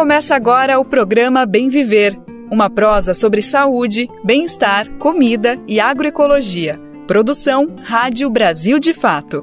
Começa agora o programa Bem Viver, uma prosa sobre saúde, bem-estar, comida e agroecologia. Produção Rádio Brasil de Fato.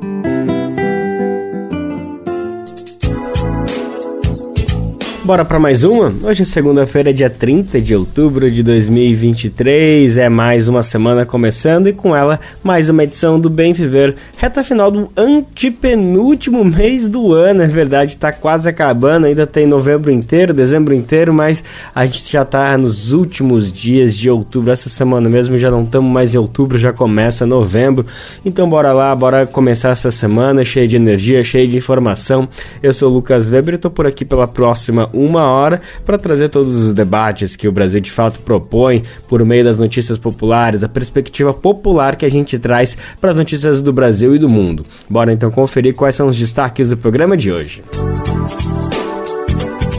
Bora para mais uma? Hoje é segunda-feira, dia 30 de outubro de 2023, é mais uma semana começando e com ela mais uma edição do Bem Viver, reta final do antepenúltimo mês do ano, é verdade, tá quase acabando, ainda tem novembro inteiro, dezembro inteiro, mas a gente já tá nos últimos dias de outubro, essa semana mesmo já não estamos mais em outubro, já começa novembro, então bora lá, bora começar essa semana cheia de energia, cheia de informação. Eu sou o Lucas Weber e tô por aqui pela próxima uma hora para trazer todos os debates que o Brasil de Fato propõe por meio das notícias populares, a perspectiva popular que a gente traz para as notícias do Brasil e do mundo. Bora então conferir quais são os destaques do programa de hoje.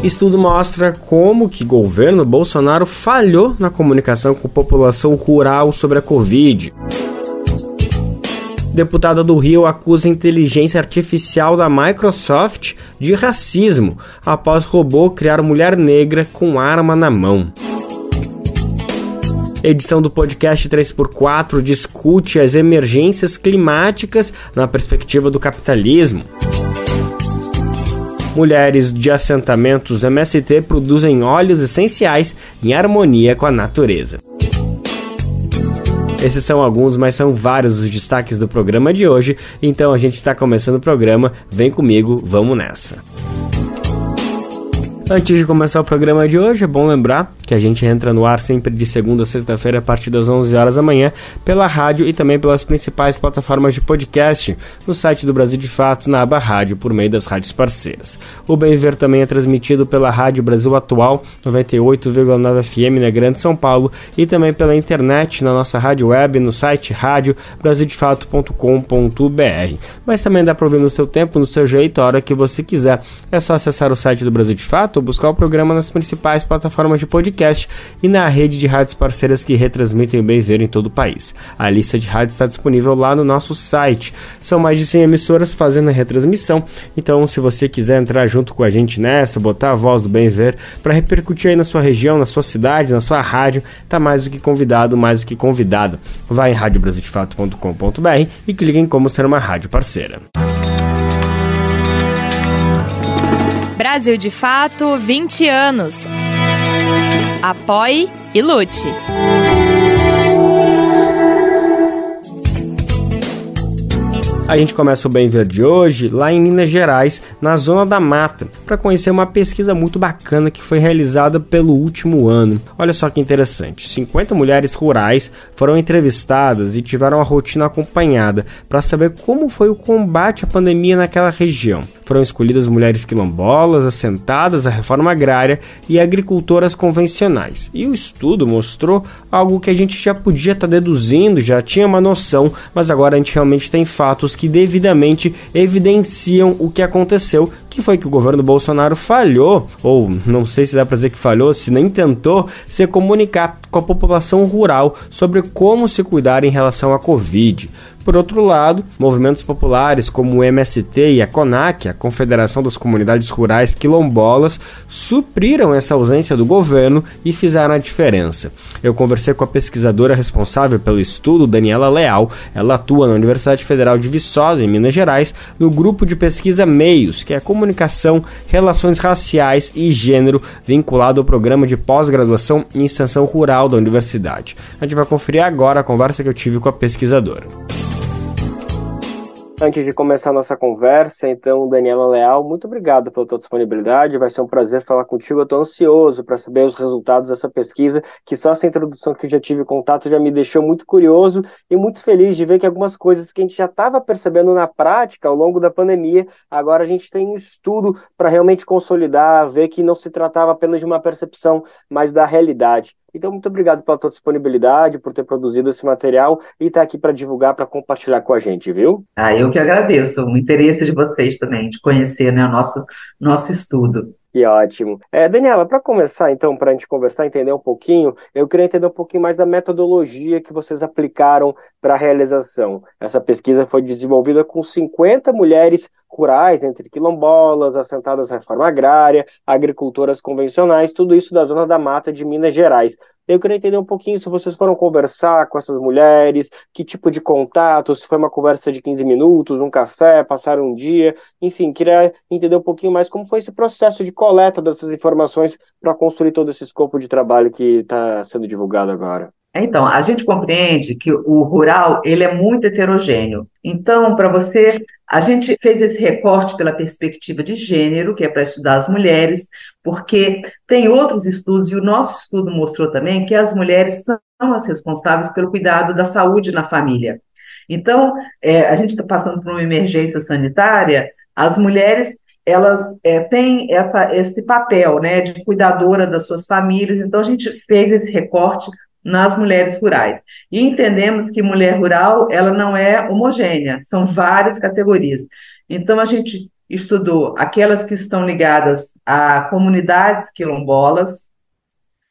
Estudo mostra como que o governo Bolsonaro falhou na comunicação com a população rural sobre a Covid. Deputada do Rio acusa a inteligência artificial da Microsoft de racismo após robô criar mulher negra com arma na mão. Edição do podcast 3x4 discute as emergências climáticas na perspectiva do capitalismo. Mulheres de assentamentos MST produzem óleos essenciais em harmonia com a natureza. Esses são alguns, mas são vários os destaques do programa de hoje, então a gente está começando o programa, vem comigo, vamos nessa! Antes de começar o programa de hoje, é bom lembrar que a gente entra no ar sempre de segunda a sexta-feira a partir das 11 horas da manhã pela rádio e também pelas principais plataformas de podcast, no site do Brasil de Fato, na aba rádio, por meio das rádios parceiras. O Bem Viver também é transmitido pela Rádio Brasil Atual, 98,9 FM na Grande São Paulo e também pela internet na nossa rádio web, no site radiobrasildefato.com.br. Mas também dá para ouvir no seu tempo, no seu jeito, a hora que você quiser. É só acessar o site do Brasil de Fato, buscar o programa nas principais plataformas de podcast e na rede de rádios parceiras que retransmitem o Bem Viver em todo o país. A lista de rádios está disponível lá no nosso site. São mais de 100 emissoras fazendo a retransmissão, então se você quiser entrar junto com a gente nessa, botar a voz do Bem Viver para repercutir aí na sua região, na sua cidade, na sua rádio, tá mais do que convidado, mais do que convidado. Vai em radiobrasildefato.com.br e clique em como ser uma rádio parceira. Brasil de Fato, 20 anos. Apoie e lute. A gente começa o Bem Ver de hoje lá em Minas Gerais, na Zona da Mata, para conhecer uma pesquisa muito bacana que foi realizada pelo último ano. Olha só que interessante, 50 mulheres rurais foram entrevistadas e tiveram a rotina acompanhada para saber como foi o combate à pandemia naquela região. Foram escolhidas mulheres quilombolas, assentadas à reforma agrária e agricultoras convencionais. E o estudo mostrou algo que a gente já podia estar deduzindo, já tinha uma noção, mas agora a gente realmente tem fatos que devidamente evidenciam o que aconteceu, que foi que o governo Bolsonaro falhou, ou não sei se dá para dizer que falhou, se nem tentou se comunicar com a população rural sobre como se cuidar em relação à Covid. Por outro lado, movimentos populares como o MST e a CONAC, a Confederação das Comunidades Rurais Quilombolas, supriram essa ausência do governo e fizeram a diferença. Eu conversei com a pesquisadora responsável pelo estudo, Daniela Leal. Ela atua na Universidade Federal de Viçosa, em Minas Gerais, no grupo de pesquisa MEIOS, que é Comunicação, Relações Raciais e Gênero, vinculado ao programa de pós-graduação em extensão rural da universidade. A gente vai conferir agora a conversa que eu tive com a pesquisadora. Antes de começar a nossa conversa, então, Daniela Leal, muito obrigado pela tua disponibilidade, vai ser um prazer falar contigo, eu estou ansioso para saber os resultados dessa pesquisa, que só essa introdução que eu já tive contato já me deixou muito curioso e muito feliz de ver que algumas coisas que a gente já estava percebendo na prática ao longo da pandemia, agora a gente tem um estudo para realmente consolidar, ver que não se tratava apenas de uma percepção, mas da realidade. Então, muito obrigado pela tua disponibilidade, por ter produzido esse material e estar aqui para divulgar, para compartilhar com a gente, viu? Eu que agradeço o interesse de vocês também, de conhecer, né, o nosso estudo. Que ótimo. Daniela, para começar, então, para a gente conversar, entender um pouquinho, eu queria entender um pouquinho mais da metodologia que vocês aplicaram para a realização. Essa pesquisa foi desenvolvida com 50 mulheres rurais, entre quilombolas, assentadas na reforma agrária, agricultoras convencionais, tudo isso da Zona da Mata de Minas Gerais. Eu queria entender um pouquinho se vocês foram conversar com essas mulheres, que tipo de contato, se foi uma conversa de 15 minutos, um café, passaram um dia, enfim, queria entender um pouquinho mais como foi esse processo de coleta dessas informações para construir todo esse escopo de trabalho que está sendo divulgado agora. Então, a gente compreende que o rural, ele é muito heterogêneo. Então, a gente fez esse recorte pela perspectiva de gênero, que é para estudar as mulheres, porque tem outros estudos, e o nosso estudo mostrou também que as mulheres são as responsáveis pelo cuidado da saúde na família. Então, a gente está passando por uma emergência sanitária, as mulheres elas têm esse papel, né, de cuidadora das suas famílias, então a gente fez esse recorte nas mulheres rurais. E entendemos que mulher rural, ela não é homogênea, são várias categorias. Então, a gente estudou aquelas que estão ligadas a comunidades quilombolas,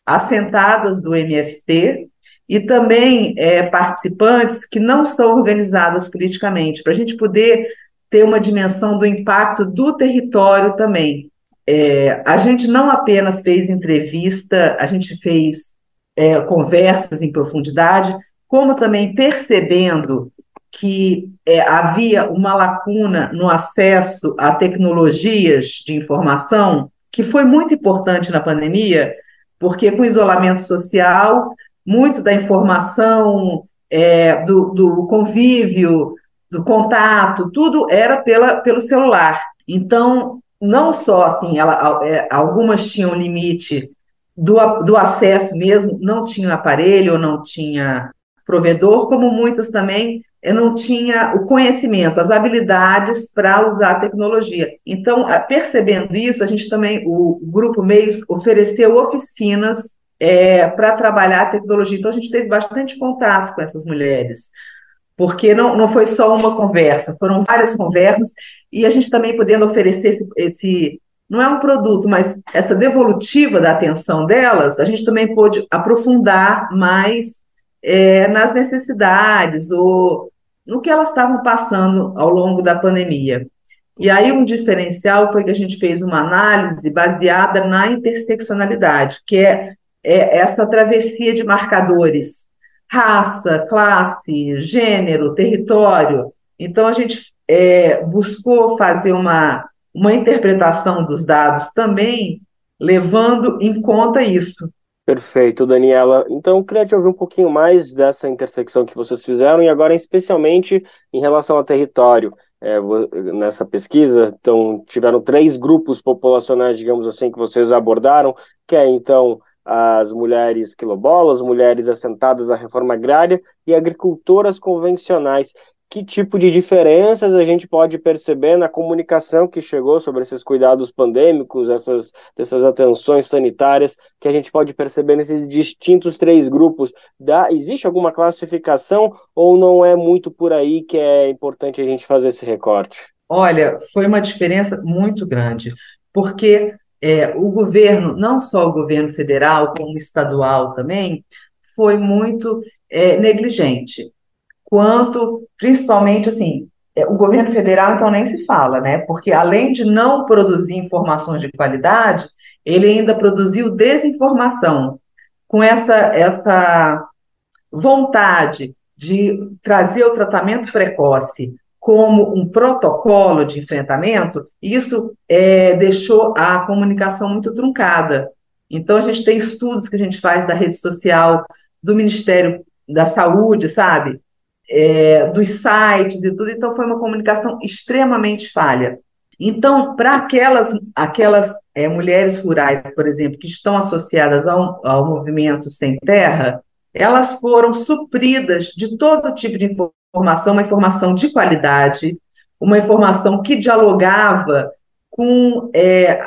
assentadas do MST, e também participantes que não são organizadas politicamente, para a gente poder ter uma dimensão do impacto do território também. A gente não apenas fez entrevista, a gente fez conversas em profundidade, como também percebendo que havia uma lacuna no acesso a tecnologias de informação, que foi muito importante na pandemia, porque com o isolamento social, muito da informação, do convívio, do contato, tudo era pelo celular. Então, não só assim, algumas tinham limite do acesso mesmo, não tinha aparelho ou não tinha provedor, como muitas também não tinha o conhecimento, as habilidades para usar a tecnologia. Então, percebendo isso, a gente também, o Grupo Meios ofereceu oficinas para trabalhar a tecnologia. Então, a gente teve bastante contato com essas mulheres, porque não foi só uma conversa, foram várias conversas, e a gente também podendo oferecer não é um produto, mas essa devolutiva da atenção delas, a gente também pôde aprofundar mais nas necessidades ou no que elas estavam passando ao longo da pandemia. E aí um diferencial foi que a gente fez uma análise baseada na interseccionalidade, que é essa travessia de marcadores, raça, classe, gênero, território. Então, a gente buscou fazer uma interpretação dos dados também, levando em conta isso. Perfeito, Daniela. Então, eu queria te ouvir um pouquinho mais dessa intersecção que vocês fizeram e agora, especialmente, em relação ao território. Nessa pesquisa, então, tiveram 3 grupos populacionais, digamos assim, que vocês abordaram, que é, então, as mulheres quilombolas, mulheres assentadas à reforma agrária e agricultoras convencionais. Que tipo de diferenças a gente pode perceber na comunicação que chegou sobre esses cuidados pandêmicos, dessas atenções sanitárias, que a gente pode perceber nesses distintos 3 grupos? Existe alguma classificação ou não é muito por aí que é importante a gente fazer esse recorte? Olha, foi uma diferença muito grande, porque o governo, não só o governo federal, como o estadual também, foi muito negligente. Quanto, principalmente, assim, o governo federal, então, nem se fala, né? Porque, além de não produzir informações de qualidade, ele ainda produziu desinformação, com essa vontade de trazer o tratamento precoce como um protocolo de enfrentamento, isso deixou a comunicação muito truncada. Então, a gente tem estudos que a gente faz da rede social, do Ministério da Saúde, sabe? Dos sites e tudo, então foi uma comunicação extremamente falha. Então, para aquelas mulheres rurais, por exemplo, que estão associadas ao movimento Sem Terra, elas foram supridas de todo tipo de informação, uma informação de qualidade, uma informação que dialogava com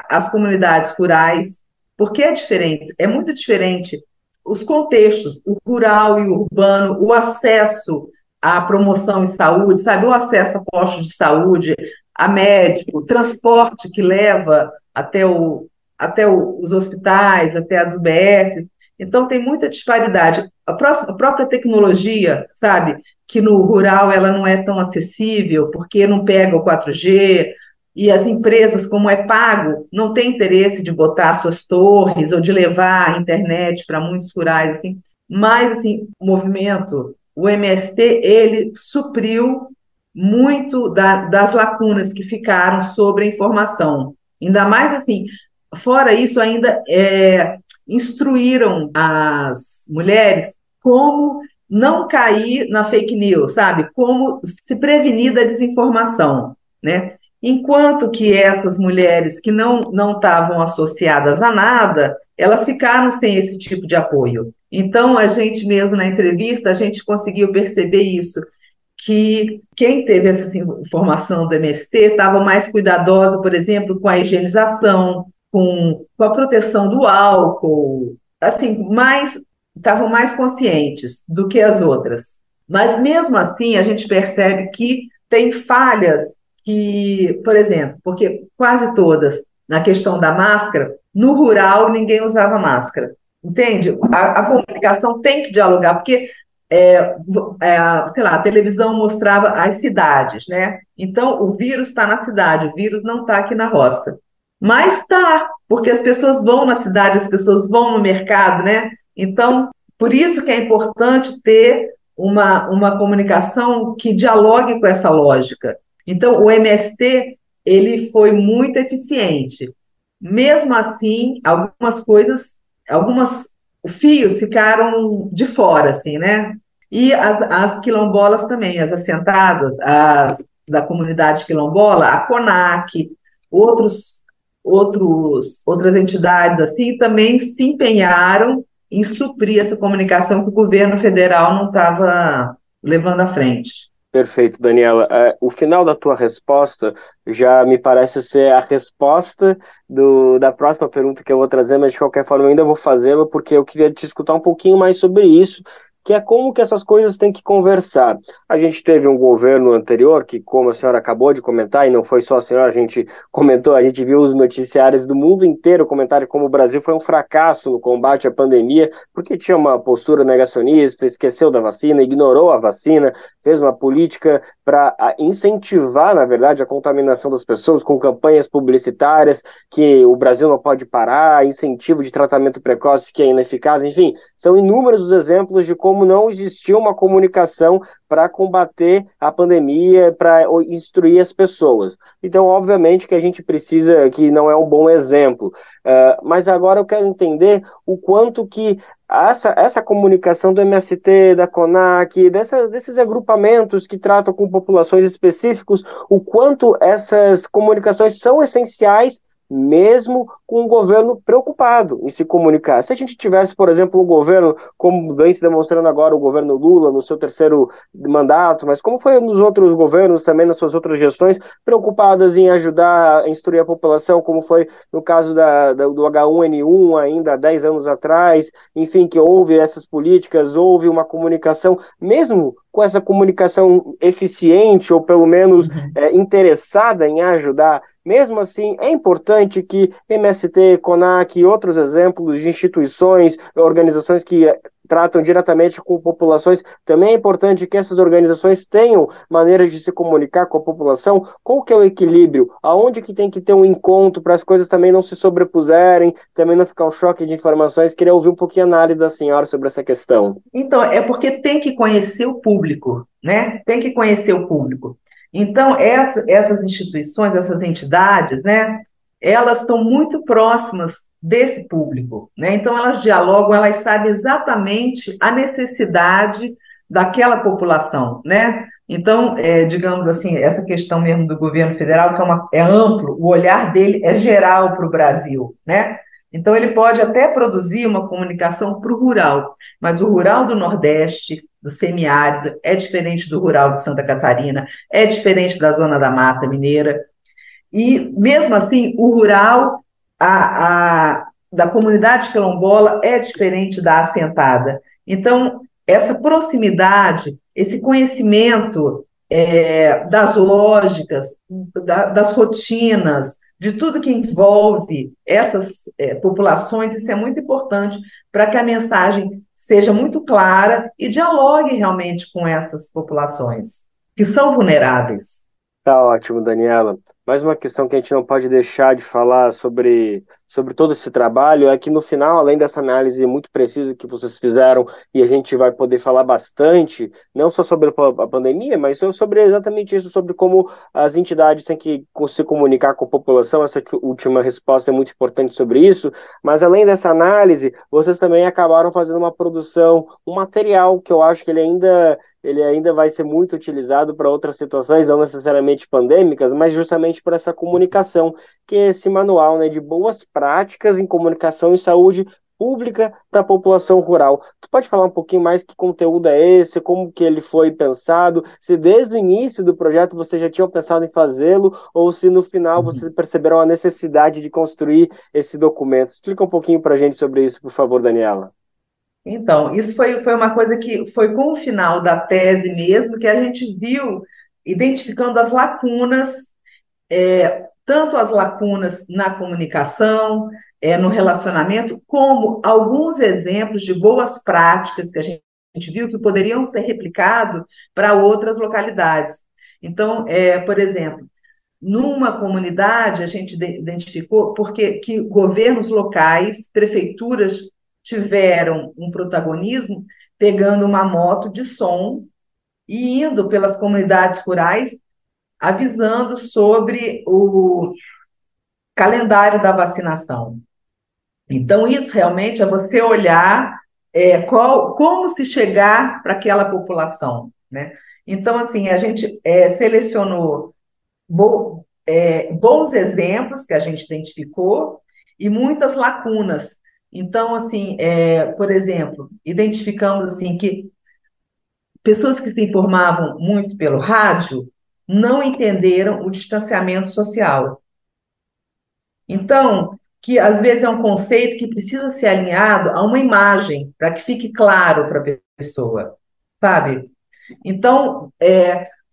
as comunidades rurais, porque é diferente, é muito diferente os contextos, o rural e o urbano, o acesso à promoção em saúde, sabe? O acesso a postos de saúde, a médico, o transporte que leva até o até os hospitais, até as UBS. Então, tem muita disparidade. A própria tecnologia, sabe, que no rural ela não é tão acessível, porque não pega o 4G, e as empresas, como é pago, não têm interesse de botar suas torres ou de levar a internet para muitos rurais, assim. Mas, assim, o movimento, o MST, ele supriu muito das lacunas que ficaram sobre a informação. Ainda mais, assim, fora isso, ainda instruíram as mulheres como não cair na fake news, sabe? Como se prevenir da desinformação, né? Enquanto que essas mulheres que não estavam associadas a nada, elas ficaram sem esse tipo de apoio. Então, a gente mesmo na entrevista, a gente conseguiu perceber isso, que quem teve essa informação do MST estava mais cuidadosa, por exemplo, com a higienização, com a proteção do álcool, assim, estavam mais conscientes do que as outras. Mas mesmo assim, a gente percebe que tem falhas que, por exemplo, porque quase todas, na questão da máscara, no rural ninguém usava máscara. Entende? A comunicação tem que dialogar, porque sei lá, a televisão mostrava as cidades, né? Então, o vírus está na cidade, o vírus não está aqui na roça. Mas está, porque as pessoas vão na cidade, as pessoas vão no mercado, né? Então, por isso que é importante ter uma comunicação que dialogue com essa lógica. Então, o MST, ele foi muito eficiente. Mesmo assim, algumas fios ficaram de fora, assim, né? E as quilombolas também, as assentadas, da comunidade quilombola, a CONAC, outras entidades assim, também se empenharam em suprir essa comunicação que o governo federal não estava levando à frente. Perfeito, Daniela. O final da tua resposta já me parece ser a resposta da próxima pergunta que eu vou trazer, mas de qualquer forma eu ainda vou fazê-la porque eu queria te escutar um pouquinho mais sobre isso, que é como que essas coisas têm que conversar. A gente teve um governo anterior que, como a senhora acabou de comentar, e não foi só a senhora, a gente comentou, a gente viu os noticiários do mundo inteiro comentarem como o Brasil foi um fracasso no combate à pandemia, porque tinha uma postura negacionista, esqueceu da vacina, ignorou a vacina, fez uma política para incentivar, na verdade, a contaminação das pessoas com campanhas publicitárias, que o Brasil não pode parar, incentivo de tratamento precoce que é ineficaz, enfim, são inúmeros os exemplos de como não existia uma comunicação para combater a pandemia, para instruir as pessoas. Então, obviamente que a gente precisa, que não é um bom exemplo, mas agora eu quero entender o quanto que essa comunicação do MST, da CONAC, desses agrupamentos que tratam com populações específicas, o quanto essas comunicações são essenciais mesmo com um governo preocupado em se comunicar. Se a gente tivesse, por exemplo, um governo, como vem se demonstrando agora o governo Lula, no seu terceiro mandato, mas como foi nos outros governos também, nas suas outras gestões, preocupadas em ajudar a instruir a população, como foi no caso do H1N1, ainda há 10 anos atrás, enfim, que houve essas políticas, houve uma comunicação, mesmo com essa comunicação eficiente, ou pelo menos interessada em ajudar. Mesmo assim, é importante que MST, CONAC e outros exemplos de instituições, organizações que tratam diretamente com populações, também é importante que essas organizações tenham maneiras de se comunicar com a população. Qual que é o equilíbrio? Aonde que tem que ter um encontro para as coisas também não se sobrepuserem, também não ficar um choque de informações? Queria ouvir um pouquinho a análise da senhora sobre essa questão. Então, é porque tem que conhecer o público, né? Tem que conhecer o público. Então, essas instituições, essas entidades, né, elas estão muito próximas desse público, né? Então, elas dialogam, elas sabem exatamente a necessidade daquela população, né? Então, digamos assim, essa questão mesmo do governo federal, que é amplo, o olhar dele é geral para o Brasil, né? Então, ele pode até produzir uma comunicação para o rural, mas o rural do Nordeste, do semiárido, é diferente do rural de Santa Catarina, é diferente da Zona da Mata Mineira. E, mesmo assim, o rural da comunidade quilombola é diferente da assentada. Então, essa proximidade, esse conhecimento das lógicas, das rotinas, de tudo que envolve essas populações, isso é muito importante para que a mensagem seja muito clara e dialogue realmente com essas populações que são vulneráveis. Tá ótimo, Daniela. Mais uma questão que a gente não pode deixar de falar sobre todo esse trabalho é que no final, além dessa análise muito precisa que vocês fizeram, e a gente vai poder falar bastante, não só sobre a pandemia, mas sobre exatamente isso, sobre como as entidades têm que se comunicar com a população. Essa última resposta é muito importante sobre isso. Mas além dessa análise, vocês também acabaram fazendo uma produção, um material que eu acho que ele ainda vai ser muito utilizado para outras situações, não necessariamente pandêmicas, mas justamente para essa comunicação, que é esse manual, né, de boas práticas em comunicação e saúde pública para a população rural. Tu pode falar um pouquinho mais que conteúdo é esse, como que ele foi pensado, se desde o início do projeto vocês já tinham pensado em fazê-lo, ou se no final vocês perceberam a necessidade de construir esse documento. Explica um pouquinho para a gente sobre isso, por favor, Daniela. Então, isso foi uma coisa que foi com o final da tese mesmo que a gente viu, identificando as lacunas, tanto as lacunas na comunicação, no relacionamento, como alguns exemplos de boas práticas que a gente viu que poderiam ser replicados para outras localidades. Então, por exemplo, numa comunidade, a gente identificou porque que governos locais, prefeituras tiveram um protagonismo pegando uma moto de som e indo pelas comunidades rurais avisando sobre o calendário da vacinação. Então, isso realmente é você olhar como se chegar para aquela população, né? Então, assim, a gente selecionou bons exemplos que a gente identificou e muitas lacunas. Então, assim, por exemplo, identificamos assim que pessoas que se informavam muito pelo rádio não entenderam o distanciamento social. Então, que às vezes é um conceito que precisa ser alinhado a uma imagem para que fique claro para a pessoa, sabe? Então,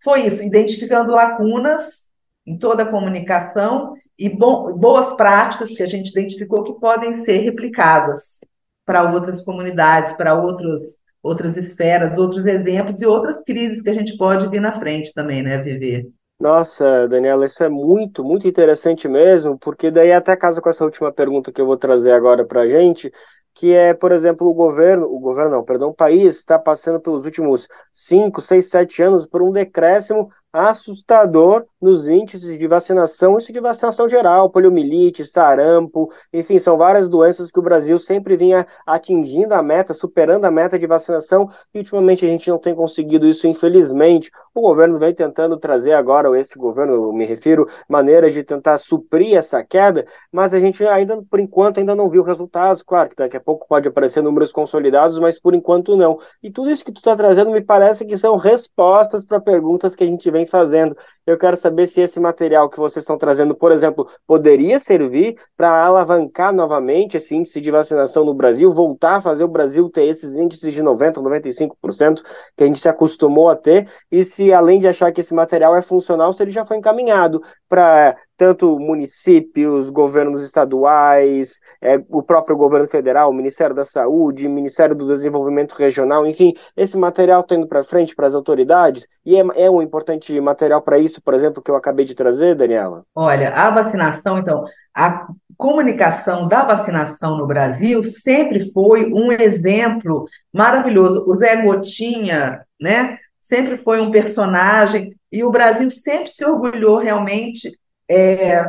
foi isso, identificando lacunas em toda a comunicação e boas práticas que a gente identificou que podem ser replicadas para outras comunidades, para outras esferas, outros exemplos e outras crises que a gente pode vir na frente também, né, Viver? Nossa, Daniela, isso é muito, muito interessante mesmo, porque daí até casa com essa última pergunta que eu vou trazer agora para a gente, que é, por exemplo, o governo não, perdão, o país está passando pelos últimos 5, 6, 7 anos por um decréscimo assustador nos índices de vacinação, isso de vacinação geral, poliomielite, sarampo, enfim, são várias doenças que o Brasil sempre vinha atingindo a meta, superando a meta de vacinação, e ultimamente a gente não tem conseguido isso, infelizmente. O governo vem tentando trazer agora, ou esse governo, eu me refiro, maneiras de tentar suprir essa queda, mas a gente ainda, por enquanto, ainda não viu resultados. Claro que daqui a pouco pode aparecer números consolidados, mas por enquanto não. E tudo isso que tu está trazendo me parece que são respostas para perguntas que a gente vem fazendo. Eu quero saber se esse material que vocês estão trazendo, por exemplo, poderia servir para alavancar novamente esse índice de vacinação no Brasil, voltar a fazer o Brasil ter esses índices de 90%, 95% que a gente se acostumou a ter, e se além de achar que esse material é funcional, se ele já foi encaminhado para tanto municípios, governos estaduais, o próprio governo federal, o Ministério da Saúde, o Ministério do Desenvolvimento Regional, enfim, esse material está indo para frente para as autoridades e é um importante material para isso, por exemplo, que eu acabei de trazer, Daniela? Olha, a vacinação, então, a comunicação da vacinação no Brasil sempre foi um exemplo maravilhoso. O Zé Gotinha, né, sempre foi um personagem e o Brasil sempre se orgulhou realmente é,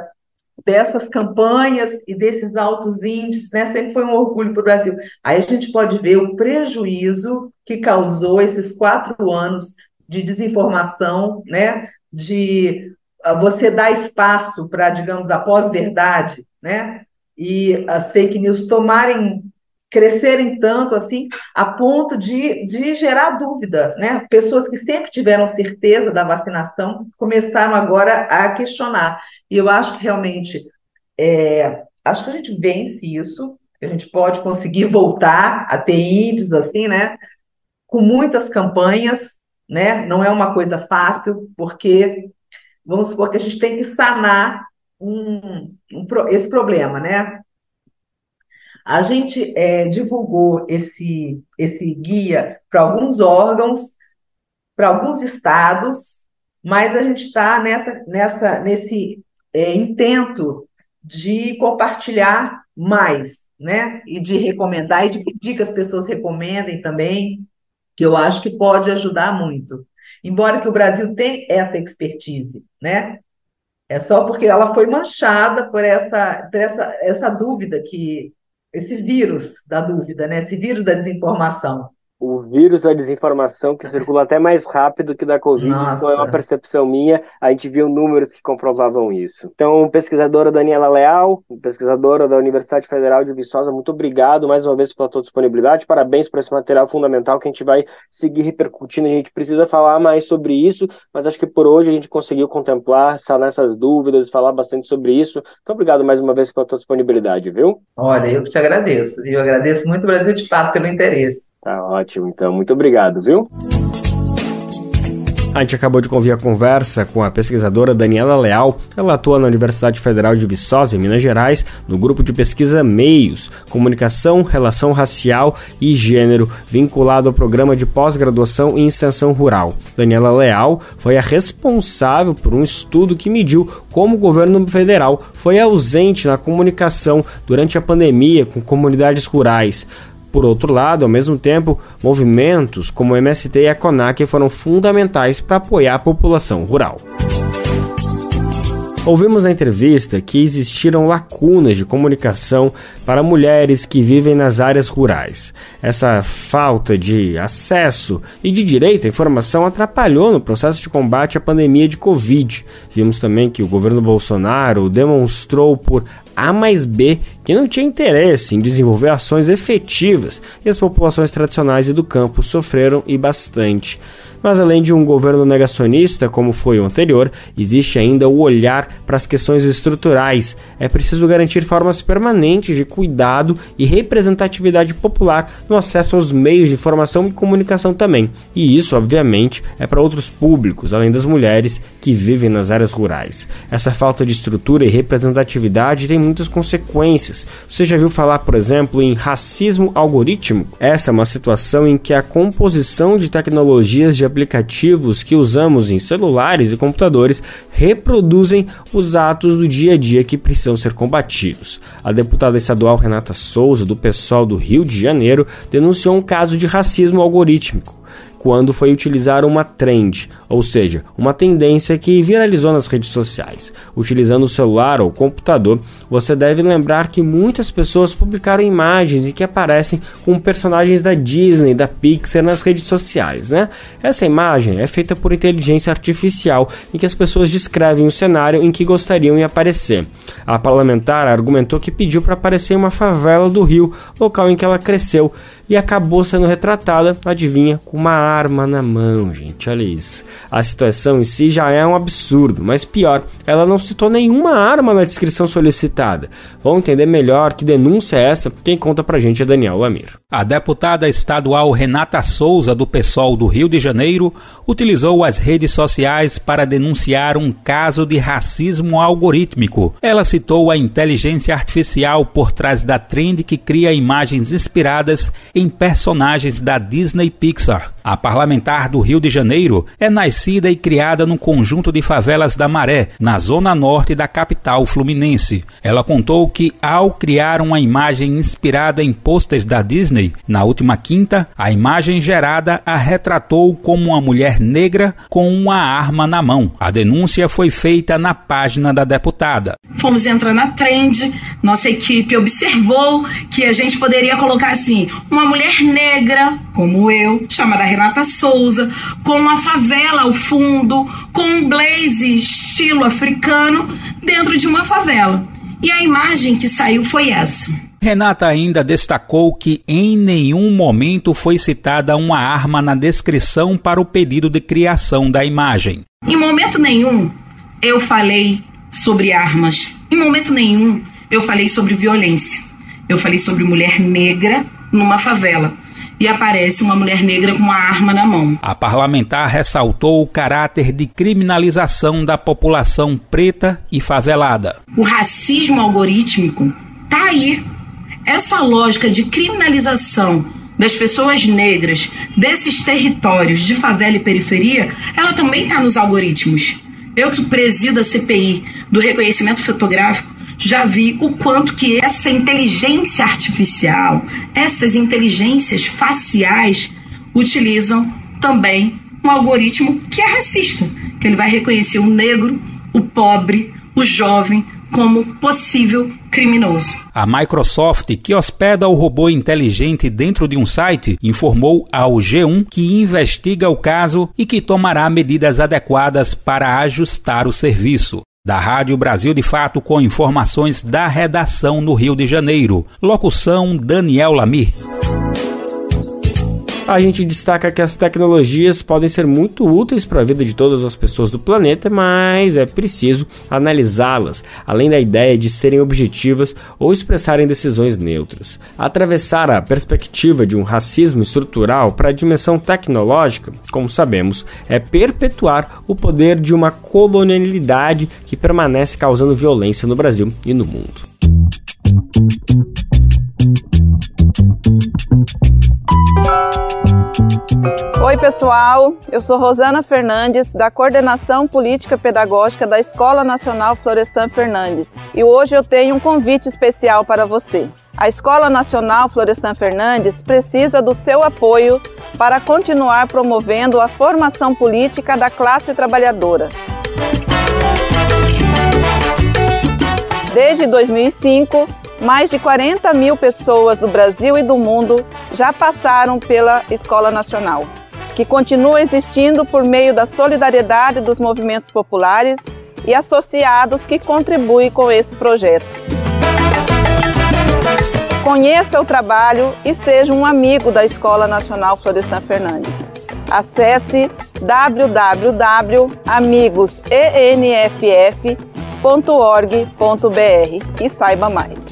dessas campanhas e desses altos índices, né? Sempre foi um orgulho para o Brasil. Aí a gente pode ver o prejuízo que causou esses 4 anos de desinformação, né? De você dar espaço para, digamos, a pós-verdade, né? E as fake news crescerem tanto assim, a ponto de gerar dúvida, né? Pessoas que sempre tiveram certeza da vacinação começaram agora a questionar. E eu acho que realmente, acho que a gente vence isso, que a gente pode conseguir voltar a ter índices assim, né? Com muitas campanhas, né? Não é uma coisa fácil, porque vamos supor que a gente tem que sanar esse problema, né? A gente divulgou esse guia para alguns órgãos, para alguns estados, mas a gente está nesse intento de compartilhar mais, né? E de recomendar e de pedir que as pessoas recomendem também, que eu acho que pode ajudar muito. Embora que o Brasil tenha essa expertise, né? É só porque ela foi manchada por essa dúvida, esse vírus da dúvida, né? Esse vírus da desinformação. O vírus da desinformação que circula até mais rápido que da Covid, Nossa. Isso não é uma percepção minha, a gente viu números que comprovavam isso. Então, pesquisadora Daniela Leal, pesquisadora da Universidade Federal de Viçosa, muito obrigado mais uma vez pela tua disponibilidade, parabéns por esse material fundamental que a gente vai seguir repercutindo, a gente precisa falar mais sobre isso, mas acho que por hoje a gente conseguiu contemplar, sanar essas dúvidas, falar bastante sobre isso. Então, obrigado mais uma vez pela tua disponibilidade, viu? Olha, eu que te agradeço, viu? Eu agradeço muito o Brasil de Fato pelo interesse. Tá ótimo, então. Muito obrigado, viu? A gente acabou de ouvir a conversa com a pesquisadora Daniela Leal. Ela atua na Universidade Federal de Viçosa, em Minas Gerais, no grupo de pesquisa MEIOS, Comunicação, Relação Racial e Gênero, vinculado ao programa de pós-graduação em extensão rural. Daniela Leal foi a responsável por um estudo que mediu como o governo federal foi ausente na comunicação durante a pandemia com comunidades rurais. Por outro lado, ao mesmo tempo, movimentos como o MST e a CONAC foram fundamentais para apoiar a população rural. Ouvimos na entrevista que existiram lacunas de comunicação para mulheres que vivem nas áreas rurais. Essa falta de acesso e de direito à informação atrapalhou no processo de combate à pandemia de Covid. Vimos também que o governo Bolsonaro demonstrou por A mais B que não tinha interesse em desenvolver ações efetivas e as populações tradicionais e do campo sofreram e bastante. Mas além de um governo negacionista, como foi o anterior, existe ainda o olhar para as questões estruturais. É preciso garantir formas permanentes de cuidado e representatividade popular no acesso aos meios de informação e comunicação também. E isso, obviamente, é para outros públicos, além das mulheres que vivem nas áreas rurais. Essa falta de estrutura e representatividade tem muitas consequências. Você já viu falar, por exemplo, em racismo algorítmico? Essa é uma situação em que a composição de tecnologias de aplicativos que usamos em celulares e computadores reproduzem os atos do dia a dia que precisam ser combatidos. A deputada estadual Renata Souza, do PSOL do Rio de Janeiro, denunciou um caso de racismo algorítmico quando foi utilizar uma trend, ou seja, uma tendência que viralizou nas redes sociais. Utilizando o celular ou o computador, você deve lembrar que muitas pessoas publicaram imagens em que aparecem com personagens da Disney, da Pixar nas redes sociais, né? Essa imagem é feita por inteligência artificial, em que as pessoas descrevem o cenário em que gostariam de aparecer. A parlamentar argumentou que pediu para aparecer em uma favela do Rio, local em que ela cresceu, e acabou sendo retratada, adivinha, com uma arma na mão, gente, olha isso. A situação em si já é um absurdo, mas pior, ela não citou nenhuma arma na descrição solicitada. Vamos entender melhor que denúncia é essa? Quem conta pra gente é Daniel Lamir. A deputada estadual Renata Souza, do PSOL do Rio de Janeiro, utilizou as redes sociais para denunciar um caso de racismo algorítmico. Ela citou a inteligência artificial por trás da trend que cria imagens inspiradas em personagens da Disney Pixar. A parlamentar do Rio de Janeiro é nascida e criada no conjunto de favelas da Maré, na zona norte da capital fluminense. Ela contou que, ao criar uma imagem inspirada em posters da Disney, na última quinta, a imagem gerada a retratou como uma mulher negra com uma arma na mão. A denúncia foi feita na página da deputada. Fomos entrar na trend, nossa equipe observou que a gente poderia colocar assim, uma mulher negra, como eu, chamada Renata Souza, com uma favela ao fundo, com um blaze estilo africano dentro de uma favela. E a imagem que saiu foi essa. Renata ainda destacou que em nenhum momento foi citada uma arma na descrição para o pedido de criação da imagem. Em momento nenhum eu falei sobre armas. Em momento nenhum eu falei sobre violência. Eu falei sobre mulher negra numa favela. e aparece uma mulher negra com uma arma na mão. A parlamentar ressaltou o caráter de criminalização da população preta e favelada. O racismo algorítmico está aí. Essa lógica de criminalização das pessoas negras desses territórios de favela e periferia, ela também está nos algoritmos. Eu que presido a CPI do reconhecimento fotográfico, já vi o quanto que essa inteligência artificial, essas inteligências faciais utilizam também um algoritmo que é racista, que ele vai reconhecer o negro, o pobre, o jovem como possível criminoso. A Microsoft, que hospeda o robô inteligente dentro de um site, informou ao G1 que investiga o caso e que tomará medidas adequadas para ajustar o serviço. Da Rádio Brasil de Fato, com informações da redação no Rio de Janeiro. Locução Daniel Lamir. A gente destaca que as tecnologias podem ser muito úteis para a vida de todas as pessoas do planeta, mas é preciso analisá-las, além da ideia de serem objetivas ou expressarem decisões neutras. Atravessar a perspectiva de um racismo estrutural para a dimensão tecnológica, como sabemos, é perpetuar o poder de uma colonialidade que permanece causando violência no Brasil e no mundo. Oi pessoal, eu sou Rosana Fernandes, da Coordenação Política Pedagógica da Escola Nacional Florestan Fernandes, e hoje eu tenho um convite especial para você. A Escola Nacional Florestan Fernandes precisa do seu apoio para continuar promovendo a formação política da classe trabalhadora. Desde 2005, mais de 40 mil pessoas do Brasil e do mundo já passaram pela Escola Nacional, que continua existindo por meio da solidariedade dos movimentos populares e associados que contribuem com esse projeto. Conheça o trabalho e seja um amigo da Escola Nacional Florestan Fernandes. Acesse www.amigosenff.org.br e saiba mais.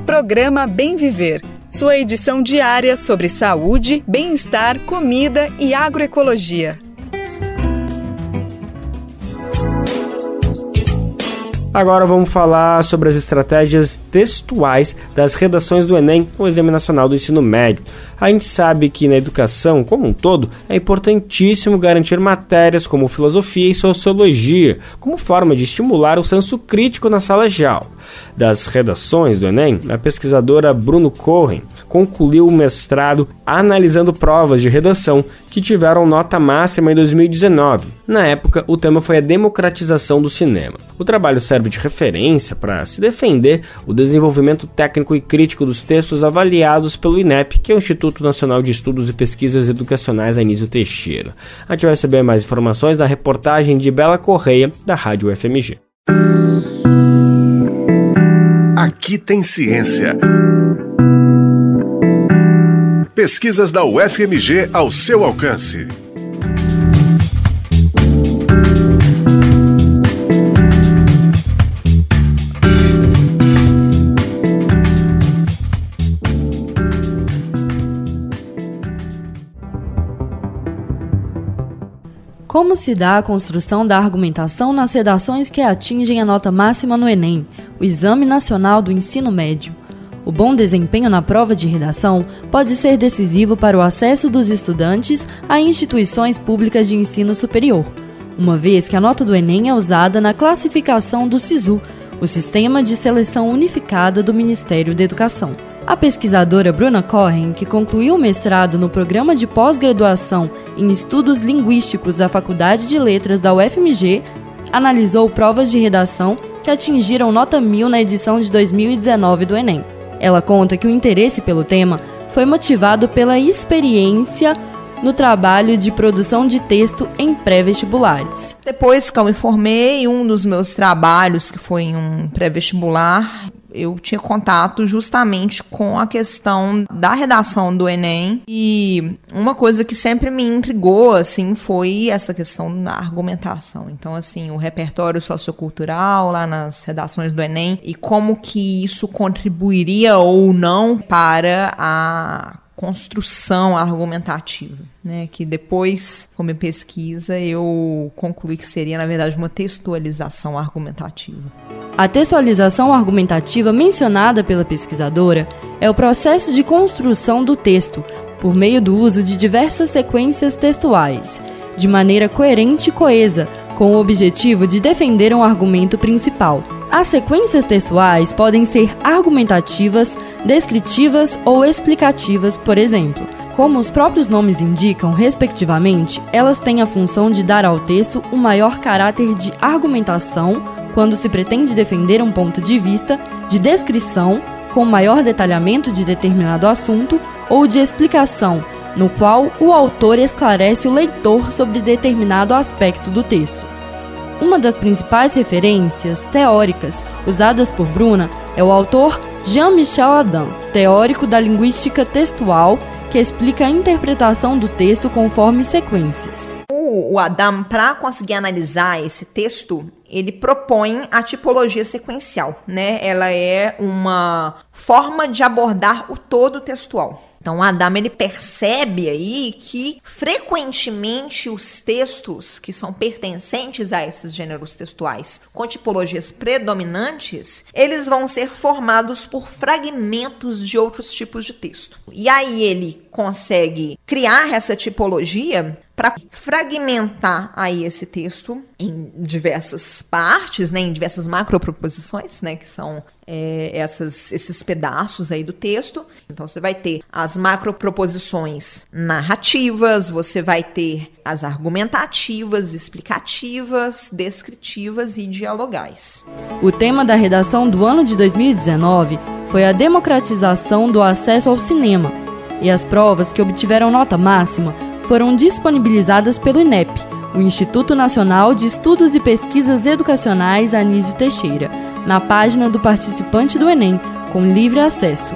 Programa Bem Viver, sua edição diária sobre saúde, bem-estar, comida e agroecologia. Agora vamos falar sobre as estratégias textuais das redações do Enem, o Exame Nacional do Ensino Médio. A gente sabe que na educação, como um todo, é importantíssimo garantir matérias como filosofia e sociologia, como forma de estimular o senso crítico na sala de aula. Das redações do Enem, a pesquisadora Bruno Cohen concluiu o mestrado analisando provas de redação que tiveram nota máxima em 2019. Na época, o tema foi a democratização do cinema. O trabalho serve de referência para se defender o desenvolvimento técnico e crítico dos textos avaliados pelo INEP, que é o Instituto Nacional de Estudos e Pesquisas Educacionais Anísio Teixeira. A gente vai receber mais informações na reportagem de Bela Correia, da Rádio UFMG. Aqui tem ciência. Pesquisas da UFMG ao seu alcance. Como se dá a construção da argumentação nas redações que atingem a nota máxima no Enem, o Exame Nacional do Ensino Médio? O bom desempenho na prova de redação pode ser decisivo para o acesso dos estudantes a instituições públicas de ensino superior, uma vez que a nota do Enem é usada na classificação do SISU, o Sistema de Seleção Unificada do Ministério da Educação. A pesquisadora Bruno Cohen, que concluiu o mestrado no programa de pós-graduação em Estudos Linguísticos da Faculdade de Letras da UFMG, analisou provas de redação que atingiram nota 1000 na edição de 2019 do Enem. Ela conta que o interesse pelo tema foi motivado pela experiência no trabalho de produção de texto em pré-vestibulares. Depois que eu me formei, um dos meus trabalhos, que foi em um pré-vestibular, eu tinha contato justamente com a questão da redação do Enem, e uma coisa que sempre me intrigou, assim, foi essa questão da argumentação. Então, assim, o repertório sociocultural lá nas redações do Enem e como que isso contribuiria ou não para a construção argumentativa, né? Que depois, com minha pesquisa, eu concluí que seria, na verdade, uma textualização argumentativa. A textualização argumentativa mencionada pela pesquisadora é o processo de construção do texto, por meio do uso de diversas sequências textuais, de maneira coerente e coesa, com o objetivo de defender um argumento principal. As sequências textuais podem ser argumentativas, descritivas ou explicativas, por exemplo. Como os próprios nomes indicam, respectivamente, elas têm a função de dar ao texto um maior caráter de argumentação, quando se pretende defender um ponto de vista, de descrição, com maior detalhamento de determinado assunto, ou de explicação, no qual o autor esclarece o leitor sobre determinado aspecto do texto. Uma das principais referências teóricas usadas por Bruna é o autor Jean-Michel Adam, teórico da linguística textual, que explica a interpretação do texto conforme sequências. O Adam, para conseguir analisar esse texto, ele propõe a tipologia sequencial, né? Ela é uma forma de abordar o todo textual. Então, o Adam, ele percebe aí que, frequentemente, os textos que são pertencentes a esses gêneros textuais com tipologias predominantes, eles vão ser formados por fragmentos de outros tipos de texto. E aí ele consegue criar essa tipologia para fragmentar aí esse texto em diversas partes, né, em diversas macroproposições, né, que são esses pedaços aí do texto. Então, você vai ter as macroproposições narrativas, você vai ter as argumentativas, explicativas, descritivas e dialogais. O tema da redação do ano de 2019 foi a democratização do acesso ao cinema, e as provas que obtiveram nota máxima foram disponibilizadas pelo INEP, o Instituto Nacional de Estudos e Pesquisas Educacionais Anísio Teixeira, na página do participante do Enem, com livre acesso.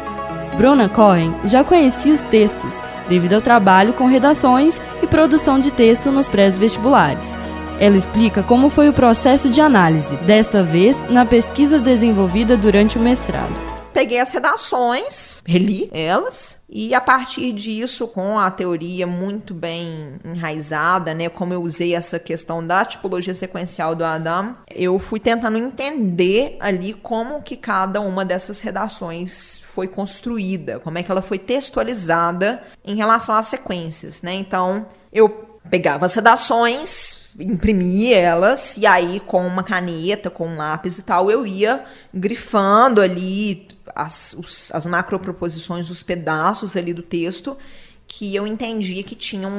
Bruna Cohen já conhecia os textos, devido ao trabalho com redações e produção de texto nos pré-vestibulares. Ela explica como foi o processo de análise, desta vez na pesquisa desenvolvida durante o mestrado. Peguei as redações, reli elas, e a partir disso, com a teoria muito bem enraizada, né, como eu usei essa questão da tipologia sequencial do Adam, eu fui tentando entender ali como que cada uma dessas redações foi construída, como é que ela foi textualizada em relação às sequências, né? Então, eu pegava as redações, imprimia elas, e aí com uma caneta, com um lápis e tal, eu ia grifando ali as macroproposições, os pedaços ali do texto que eu entendia que tinham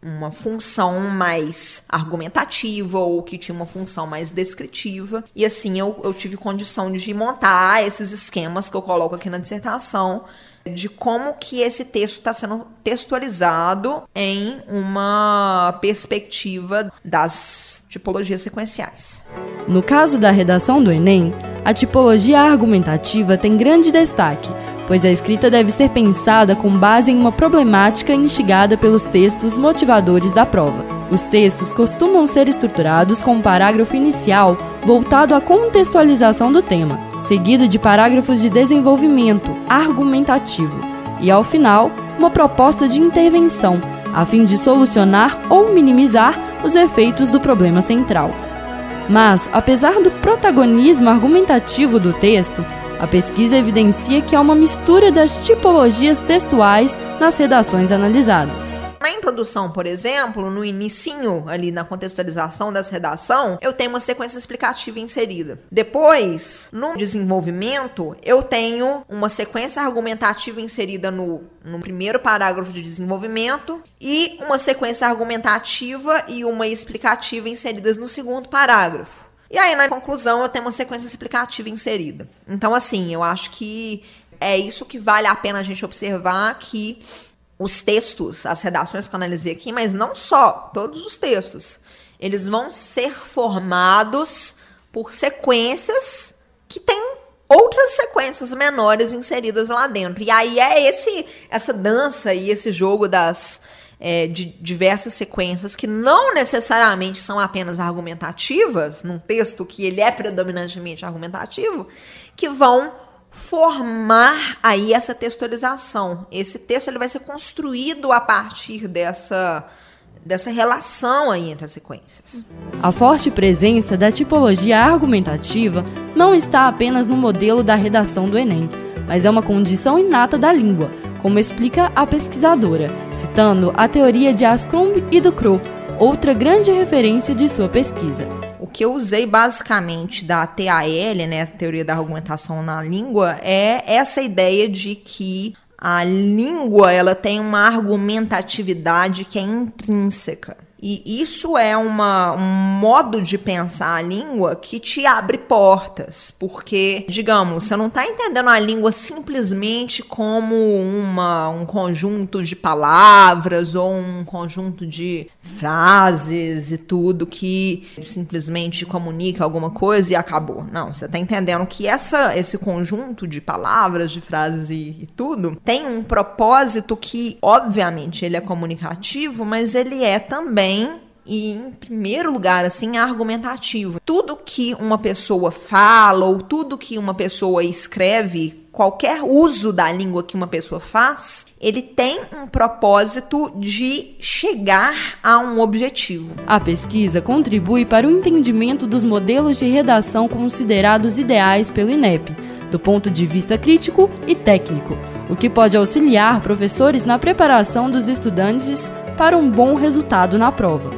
uma função mais argumentativa ou que tinha uma função mais descritiva. E assim eu tive condição de montar esses esquemas que eu coloco aqui na dissertação de como que esse texto está sendo textualizado em uma perspectiva das tipologias sequenciais. No caso da redação do Enem, a tipologia argumentativa tem grande destaque, pois a escrita deve ser pensada com base em uma problemática instigada pelos textos motivadores da prova. Os textos costumam ser estruturados com um parágrafo inicial voltado à contextualização do tema, seguido de parágrafos de desenvolvimento argumentativo e, ao final, uma proposta de intervenção, a fim de solucionar ou minimizar os efeitos do problema central. Mas, apesar do protagonismo argumentativo do texto, a pesquisa evidencia que há uma mistura das tipologias textuais nas redações analisadas. Na introdução, por exemplo, no inicinho, ali na contextualização dessa redação, eu tenho uma sequência explicativa inserida. Depois, no desenvolvimento, eu tenho uma sequência argumentativa inserida no primeiro parágrafo de desenvolvimento e uma sequência argumentativa e uma explicativa inseridas no segundo parágrafo. E aí, na conclusão, eu tenho uma sequência explicativa inserida. Então, assim, eu acho que é isso que vale a pena a gente observar, que os textos, as redações que eu analisei aqui, mas não só, todos os textos, eles vão ser formados por sequências que têm outras sequências menores inseridas lá dentro. E aí é essa dança e esse jogo de diversas sequências que não necessariamente são apenas argumentativas, num texto que ele é predominantemente argumentativo, que vão formar aí essa textualização. Esse texto ele vai ser construído a partir dessa relação aí entre as sequências. A forte presença da tipologia argumentativa não está apenas no modelo da redação do Enem, mas é uma condição inata da língua, como explica a pesquisadora, citando a teoria de Anscombe e Ducrot, outra grande referência de sua pesquisa. O que eu usei basicamente da TAL, né, a teoria da argumentação na língua, é essa ideia de que a língua ela tem uma argumentatividade que é intrínseca. E isso é um modo de pensar a língua que te abre portas, porque, digamos, você não está entendendo a língua simplesmente como um conjunto de palavras ou um conjunto de frases e tudo que simplesmente comunica alguma coisa e acabou. Não, você está entendendo que esse conjunto de palavras, de frases e tudo tem um propósito que, obviamente, ele é comunicativo, mas ele é também e, em primeiro lugar, assim, argumentativo. Tudo que uma pessoa fala ou tudo que uma pessoa escreve, qualquer uso da língua que uma pessoa faz, ele tem um propósito de chegar a um objetivo. A pesquisa contribui para o entendimento dos modelos de redação considerados ideais pelo INEP, do ponto de vista crítico e técnico, o que pode auxiliar professores na preparação dos estudantes para um bom resultado na prova.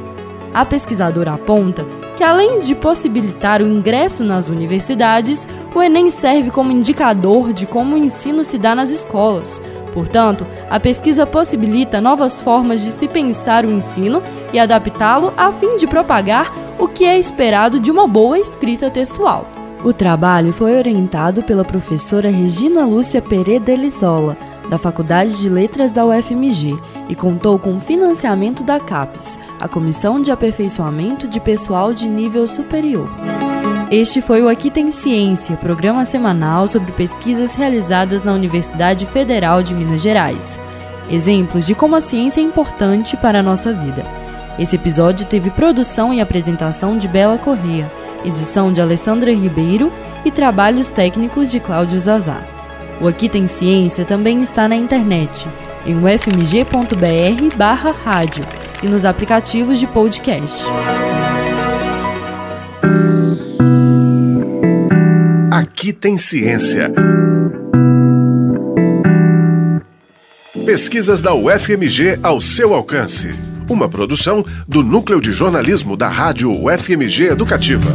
A pesquisadora aponta que, além de possibilitar o ingresso nas universidades, o Enem serve como indicador de como o ensino se dá nas escolas. Portanto, a pesquisa possibilita novas formas de se pensar o ensino e adaptá-lo a fim de propagar o que é esperado de uma boa escrita textual. O trabalho foi orientado pela professora Regina Lúcia Pereira Elizola, da Faculdade de Letras da UFMG, e contou com financiamento da CAPES, a Comissão de Aperfeiçoamento de Pessoal de Nível Superior. Este foi o Aqui Tem Ciência, programa semanal sobre pesquisas realizadas na Universidade Federal de Minas Gerais. Exemplos de como a ciência é importante para a nossa vida. Esse episódio teve produção e apresentação de Bela Corrêa, edição de Alessandra Ribeiro e trabalhos técnicos de Cláudio Zazá. O Aqui Tem Ciência também está na internet, em ufmg.br/rádio e nos aplicativos de podcast. Aqui Tem Ciência. Pesquisas da UFMG ao seu alcance. Uma produção do Núcleo de Jornalismo da Rádio UFMG Educativa.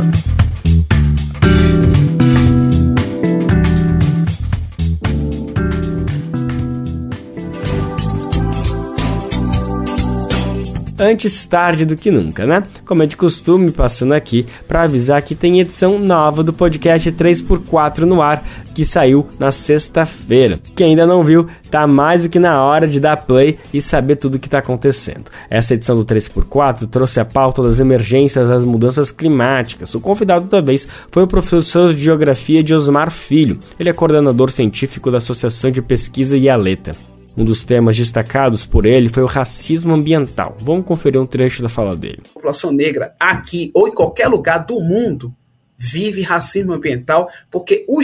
Antes tarde do que nunca, né? Como é de costume, passando aqui para avisar que tem edição nova do podcast 3x4 no ar, que saiu na sexta-feira. Quem ainda não viu, tá mais do que na hora de dar play e saber tudo o que tá acontecendo. Essa edição do 3x4 trouxe a pauta das emergências das mudanças climáticas. O convidado da vez foi o professor de Geografia Diosmar Filho. Ele é coordenador científico da Associação de Pesquisa IALETA. Um dos temas destacados por ele foi o racismo ambiental. Vamos conferir um trecho da fala dele. A população negra aqui ou em qualquer lugar do mundo vive racismo ambiental porque o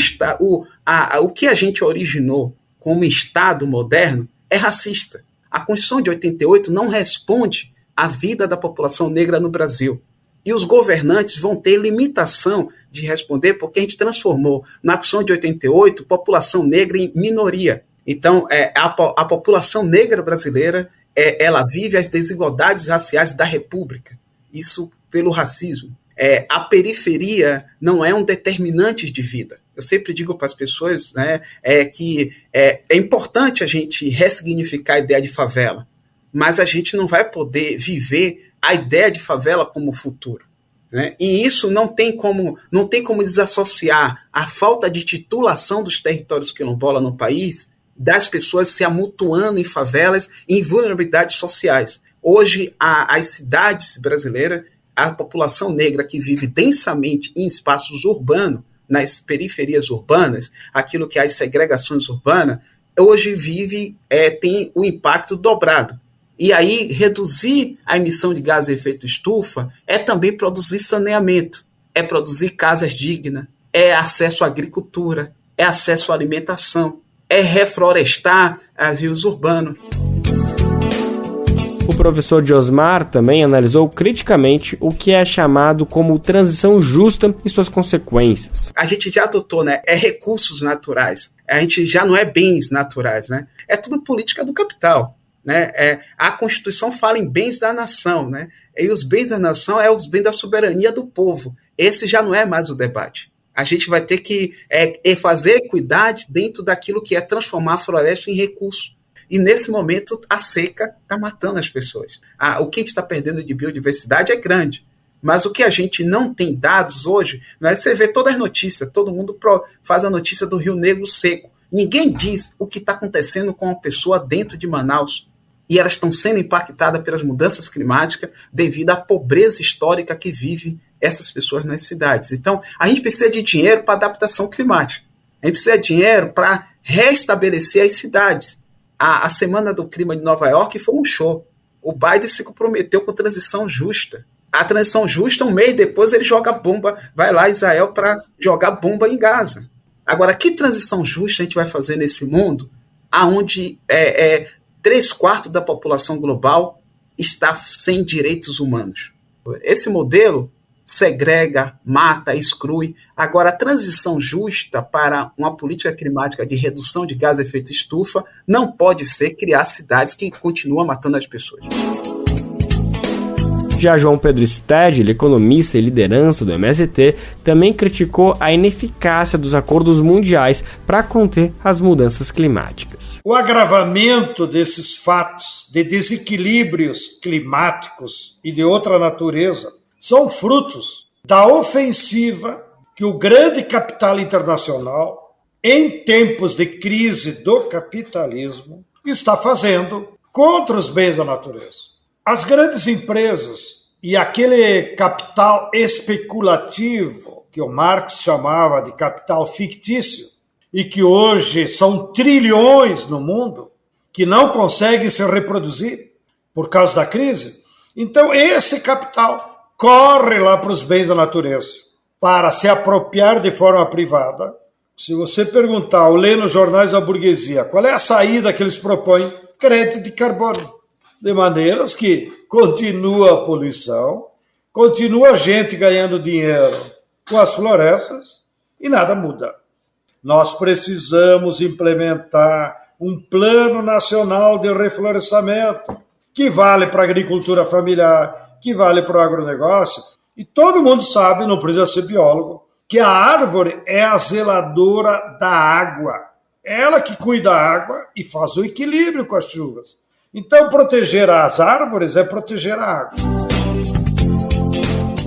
que a gente originou como Estado moderno é racista. A Constituição de 88 não responde à vida da população negra no Brasil. E os governantes vão ter limitação de responder porque a gente transformou na Constituição de 88 população negra em minoria. Então, a população negra brasileira, ela vive as desigualdades raciais da República. Isso pelo racismo. A periferia não é um determinante de vida. Eu sempre digo para as pessoas, né, que é importante a gente ressignificar a ideia de favela, mas a gente não vai poder viver a ideia de favela como futuro. Né? E isso não tem como desassociar a falta de titulação dos territórios quilombolas no país das pessoas se amontoando em favelas e em vulnerabilidades sociais. Hoje, as cidades brasileiras, a população negra que vive densamente em espaços urbanos, nas periferias urbanas, aquilo que é as segregações urbanas, hoje tem o impacto dobrado. E aí, reduzir a emissão de gases de efeito estufa é também produzir saneamento, é produzir casas dignas, é acesso à agricultura, é acesso à alimentação, é reflorestar os rios urbanos. O professor Josmar também analisou criticamente o que é chamado como transição justa e suas consequências. A gente já adotou, né? É recursos naturais. A gente já não é bens naturais, né? É tudo política do capital. Né? A Constituição fala em bens da nação, né? E os bens da nação é os bens da soberania do povo. Esse já não é mais o debate. A gente vai ter que fazer equidade dentro daquilo que é transformar a floresta em recurso. E nesse momento a seca está matando as pessoas. O que a gente está perdendo de biodiversidade é grande. Mas o que a gente não tem dados hoje, né? Você vê todas as notícias, todo mundo faz a notícia do Rio Negro seco. Ninguém diz o que está acontecendo com uma pessoa dentro de Manaus. E elas estão sendo impactadas pelas mudanças climáticas devido à pobreza histórica que vive essas pessoas nas cidades. Então, a gente precisa de dinheiro para adaptação climática. A gente precisa de dinheiro para restabelecer as cidades. A Semana do Clima de Nova York foi um show. O Biden se comprometeu com transição justa. A transição justa, um mês depois, ele joga bomba, vai lá Israel para jogar bomba em Gaza. Agora, que transição justa a gente vai fazer nesse mundo onde 3/4 da população global está sem direitos humanos? Esse modelo segrega, mata, exclui. Agora, a transição justa para uma política climática de redução de gases de efeito estufa não pode ser criar cidades que continuam matando as pessoas. Já João Pedro Stedley, economista e liderança do MST, também criticou a ineficácia dos acordos mundiais para conter as mudanças climáticas. O agravamento desses fatos de desequilíbrios climáticos e de outra natureza são frutos da ofensiva que o grande capital internacional, em tempos de crise do capitalismo, está fazendo contra os bens da natureza. As grandes empresas e aquele capital especulativo, que o Marx chamava de capital fictício, e que hoje são trilhões no mundo, que não conseguem se reproduzir por causa da crise. Então, esse capital corre lá para os bens da natureza, para se apropriar de forma privada. Se você perguntar ou ler nos jornais da burguesia qual é a saída que eles propõem, crédito de carbono. De maneiras que continua a poluição, continua a gente ganhando dinheiro com as florestas e nada muda. Nós precisamos implementar um plano nacional de reflorestamento que vale para a agricultura familiar, que vale para o agronegócio. E todo mundo sabe, não precisa ser biólogo, que a árvore é a zeladora da água. Ela que cuida da água e faz o equilíbrio com as chuvas. Então, proteger as árvores é proteger a água.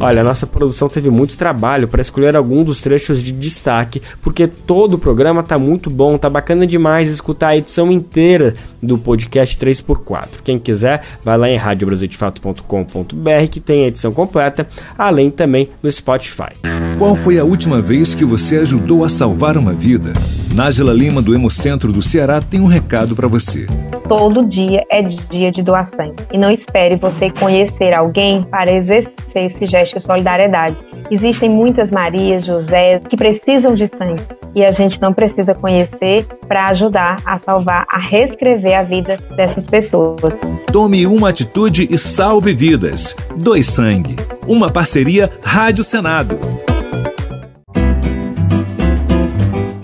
Olha, a nossa produção teve muito trabalho para escolher algum dos trechos de destaque, porque todo o programa tá muito bom, tá bacana demais escutar a edição inteira do podcast 3x4. Quem quiser, vai lá em radiobrasildefato.com.br que tem a edição completa, além também no Spotify. Qual foi a última vez que você ajudou a salvar uma vida? Nájila Lima, do Hemocentro do Ceará, tem um recado para você. Todo dia é dia de doar sangue. E não espere você conhecer alguém para exercer esse gesto de solidariedade. Existem muitas Marias, José, que precisam de sangue. E a gente não precisa conhecer para ajudar a salvar, a reescrever a vida dessas pessoas. Tome uma atitude e salve vidas. Doe sangue. Uma parceria Rádio Senado.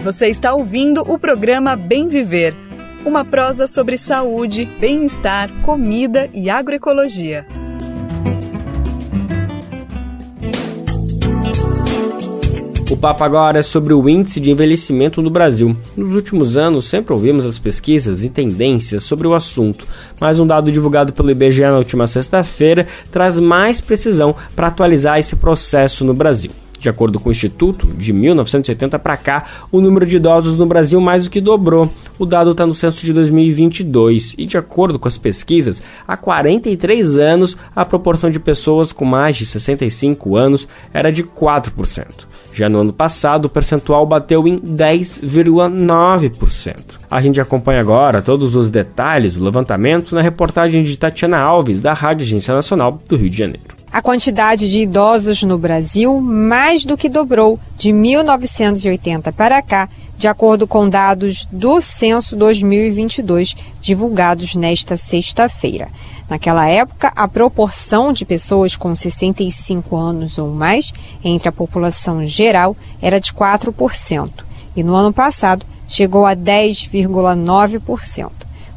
Você está ouvindo o programa Bem Viver, uma prosa sobre saúde, bem-estar, comida e agroecologia. O papo agora é sobre o índice de envelhecimento no Brasil. Nos últimos anos, sempre ouvimos as pesquisas e tendências sobre o assunto, mas um dado divulgado pelo IBGE na última sexta-feira traz mais precisão para atualizar esse processo no Brasil. De acordo com o Instituto, de 1980 para cá, o número de idosos no Brasil mais do que dobrou. O dado está no censo de 2022 e, de acordo com as pesquisas, há 43 anos a proporção de pessoas com mais de 65 anos era de 4%. Já no ano passado, o percentual bateu em 10,9%. A gente acompanha agora todos os detalhes do levantamento na reportagem de Tatiana Alves, da Rádio Agência Nacional do Rio de Janeiro. A quantidade de idosos no Brasil mais do que dobrou de 1980 para cá, de acordo com dados do Censo 2022, divulgados nesta sexta-feira. Naquela época, a proporção de pessoas com 65 anos ou mais entre a população geral era de 4%, e no ano passado chegou a 10,9%.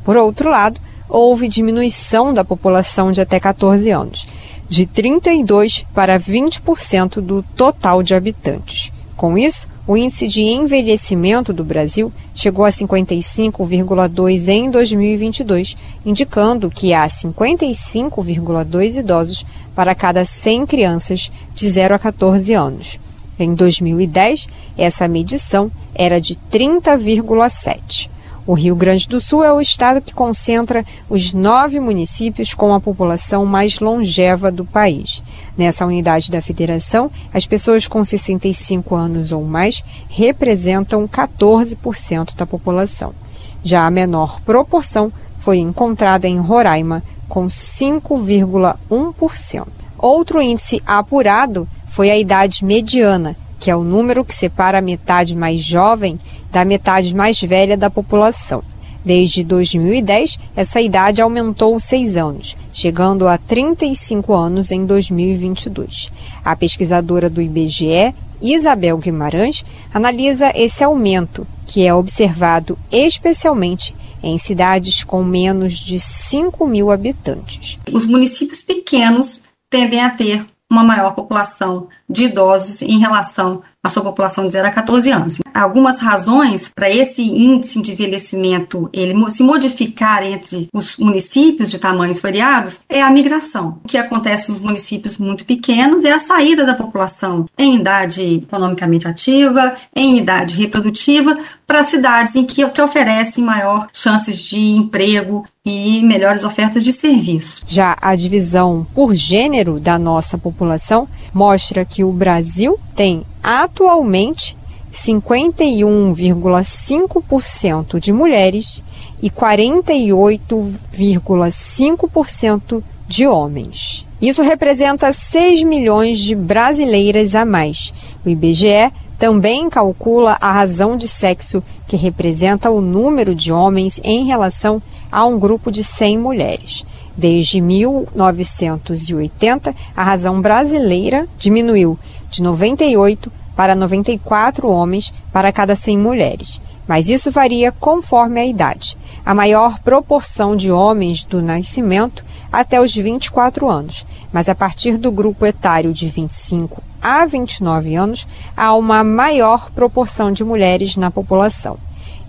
Por outro lado, houve diminuição da população de até 14 anos, de 32% para 20% do total de habitantes. Com isso, o índice de envelhecimento do Brasil chegou a 55,2 em 2022, indicando que há 55,2 idosos para cada 100 crianças de 0 a 14 anos. Em 2010, essa medição era de 30,7. O Rio Grande do Sul é o estado que concentra os 9 municípios com a população mais longeva do país. Nessa unidade da federação, as pessoas com 65 anos ou mais representam 14% da população. Já a menor proporção foi encontrada em Roraima, com 5,1%. Outro índice apurado foi a idade mediana, que é o número que separa a metade mais jovem da metade mais velha da população. Desde 2010, essa idade aumentou 6 anos, chegando a 35 anos em 2022. A pesquisadora do IBGE, Isabel Guimarães, analisa esse aumento, que é observado especialmente em cidades com menos de 5 mil habitantes. Os municípios pequenos tendem a ter uma maior população de idosos em relação à sua população de 0 a 14 anos. Algumas razões para esse índice de envelhecimento ele se modificar entre os municípios de tamanhos variados é a migração. O que acontece nos municípios muito pequenos é a saída da população em idade economicamente ativa, em idade reprodutiva, para cidades em que oferecem maior chances de emprego e melhores ofertas de serviço. Já a divisão por gênero da nossa população mostra que o Brasil tem atualmente 51,5% de mulheres e 48,5% de homens. Isso representa 6 milhões de brasileiras a mais. O IBGE também calcula a razão de sexo, que representa o número de homens em relação a um grupo de 100 mulheres. Desde 1980, a razão brasileira diminuiu de 98 para 94 homens para cada 100 mulheres. Mas isso varia conforme a idade. A maior proporção de homens do nascimento até os 24 anos, mas a partir do grupo etário de 25 a 29 anos, há uma maior proporção de mulheres na população.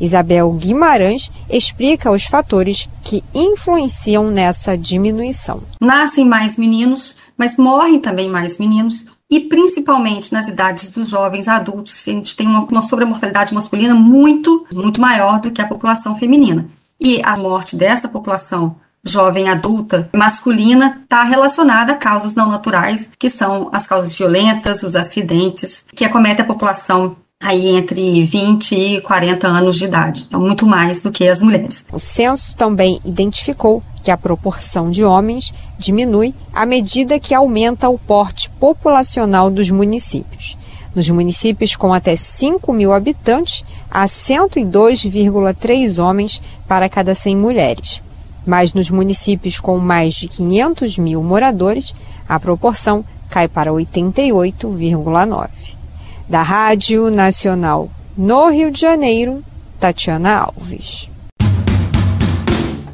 Isabel Guimarães explica os fatores que influenciam nessa diminuição. Nascem mais meninos, mas morrem também mais meninos, e principalmente nas idades dos jovens adultos, a gente tem uma sobremortalidade masculina muito maior do que a população feminina. E a morte dessa população jovem adulta masculina está relacionada a causas não naturais, que são as causas violentas, os acidentes, que acometem a população aí entre 20 e 40 anos de idade, então muito mais do que as mulheres. O censo também identificou que a proporção de homens diminui à medida que aumenta o porte populacional dos municípios. Nos municípios com até 5 mil habitantes, há 102,3 homens para cada 100 mulheres. Mas nos municípios com mais de 500 mil moradores, a proporção cai para 88,9. Da Rádio Nacional no Rio de Janeiro, Tatiana Alves.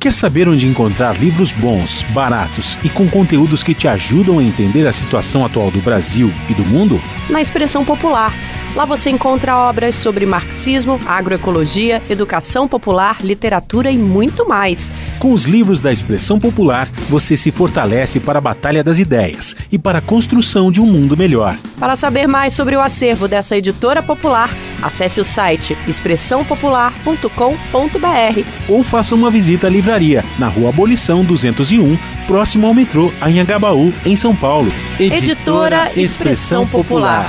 Quer saber onde encontrar livros bons, baratos e com conteúdos que te ajudam a entender a situação atual do Brasil e do mundo? Na Expressão Popular, Lá você encontra obras sobre marxismo, agroecologia, educação popular, literatura e muito mais. Com os livros da expressão popular, você se fortalece para a batalha das ideias e para a construção de um mundo melhor. Para saber mais sobre o acervo dessa editora popular, acesse o site expressãopopular.com.br ou faça uma visita à livraria na Rua Abolição 201, próximo ao metrô Anhangabaú, em São Paulo. Editora Expressão Popular.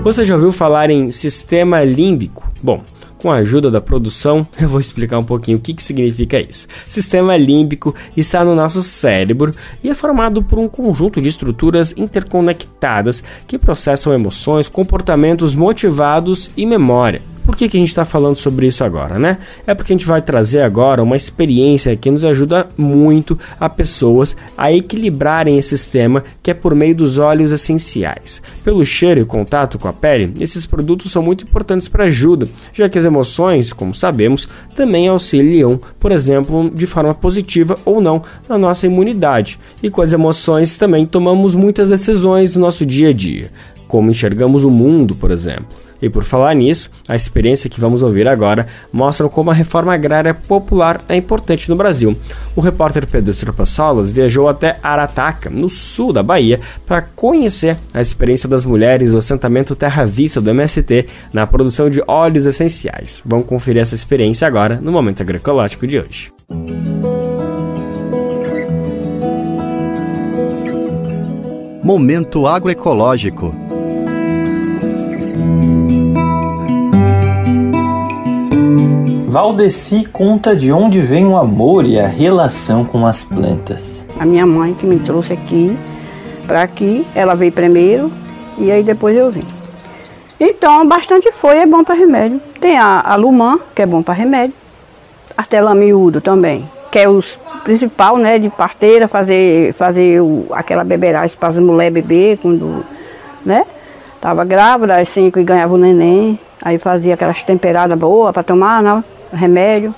Você já ouviu falar em sistema límbico? Bom, com a ajuda da produção, eu vou explicar um pouquinho o que significa isso. Sistema límbico está no nosso cérebro e é formado por um conjunto de estruturas interconectadas que processam emoções, comportamentos motivados e memória. Por que a gente está falando sobre isso agora, né? É porque a gente vai trazer agora uma experiência que nos ajuda muito a pessoas a equilibrarem esse sistema, que é por meio dos óleos essenciais. Pelo cheiro e contato com a pele, esses produtos são muito importantes para a ajuda, já que as emoções, como sabemos, também auxiliam, por exemplo, de forma positiva ou não, na nossa imunidade. E com as emoções também tomamos muitas decisões no nosso dia a dia, como enxergamos o mundo, por exemplo. E por falar nisso, a experiência que vamos ouvir agora mostra como a reforma agrária popular é importante no Brasil. O repórter Pedro Stropassolas viajou até Arataca, no sul da Bahia, para conhecer a experiência das mulheres do assentamento Terra Vista do MST na produção de óleos essenciais. Vamos conferir essa experiência agora no Momento Agroecológico de hoje. Momento Agroecológico. Valdeci conta de onde vem o amor e a relação com as plantas. A minha mãe que me trouxe aqui, para aqui, ela veio primeiro e aí depois eu vim. Então, bastante folha é bom para remédio. Tem a lumã, que é bom para remédio. Hortelã-miúdo também, que é o principal, né, de parteira, fazer aquela beberagem para as mulheres beber quando, né, estava grávida, às 5 e ganhava o neném. Aí fazia aquelas temperadas boas para tomar, né? Remédio.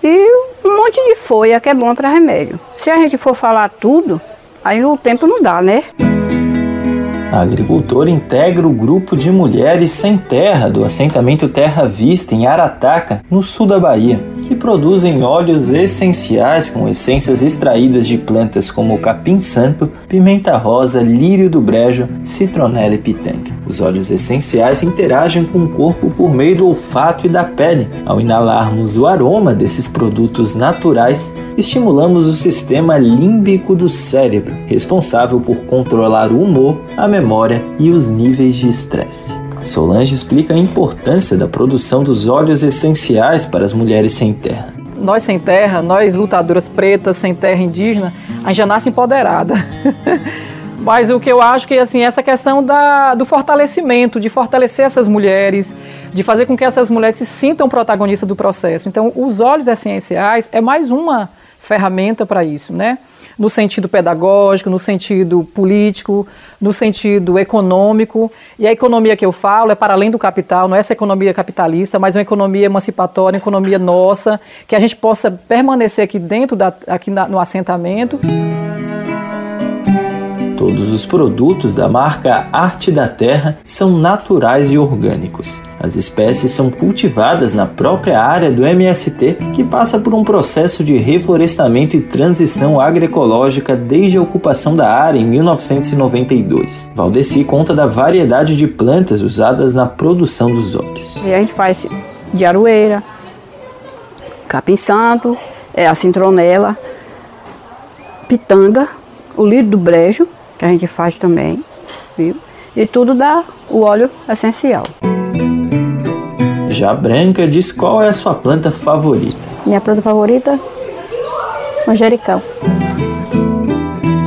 E um monte de folha que é bom para remédio. Se a gente for falar tudo, aí o tempo não dá, né? A agricultora integra o grupo de mulheres sem terra do assentamento Terra Vista em Arataca, no sul da Bahia, que produzem óleos essenciais com essências extraídas de plantas como capim-santo, pimenta rosa, lírio do brejo, citronela e pitanga. Os óleos essenciais interagem com o corpo por meio do olfato e da pele. Ao inalarmos o aroma desses produtos naturais, estimulamos o sistema límbico do cérebro, responsável por controlar o humor, a memória e os níveis de estresse. Solange explica a importância da produção dos óleos essenciais para as mulheres sem terra. Nós sem terra, nós lutadoras pretas, sem terra indígena, a gente já nasce empoderada. Mas o que eu acho que assim, essa questão do fortalecimento, de fortalecer essas mulheres, de fazer com que essas mulheres se sintam protagonistas do processo. Então, os óleos essenciais é mais uma ferramenta para isso, né? No sentido pedagógico, no sentido político, no sentido econômico. E a economia que eu falo é para além do capital, não é essa economia capitalista, mas uma economia emancipatória, uma economia nossa, que a gente possa permanecer aqui dentro, no assentamento. Todos os produtos da marca Arte da Terra são naturais e orgânicos. As espécies são cultivadas na própria área do MST, que passa por um processo de reflorestamento e transição agroecológica desde a ocupação da área em 1992. Valdeci conta da variedade de plantas usadas na produção dos óleos. E a gente faz de aroeira, capim-santo, a citronela, pitanga, o lírio do brejo, que a gente faz também, viu? E tudo dá o óleo essencial. Já Branca diz qual é a sua planta favorita. Minha planta favorita? Manjericão.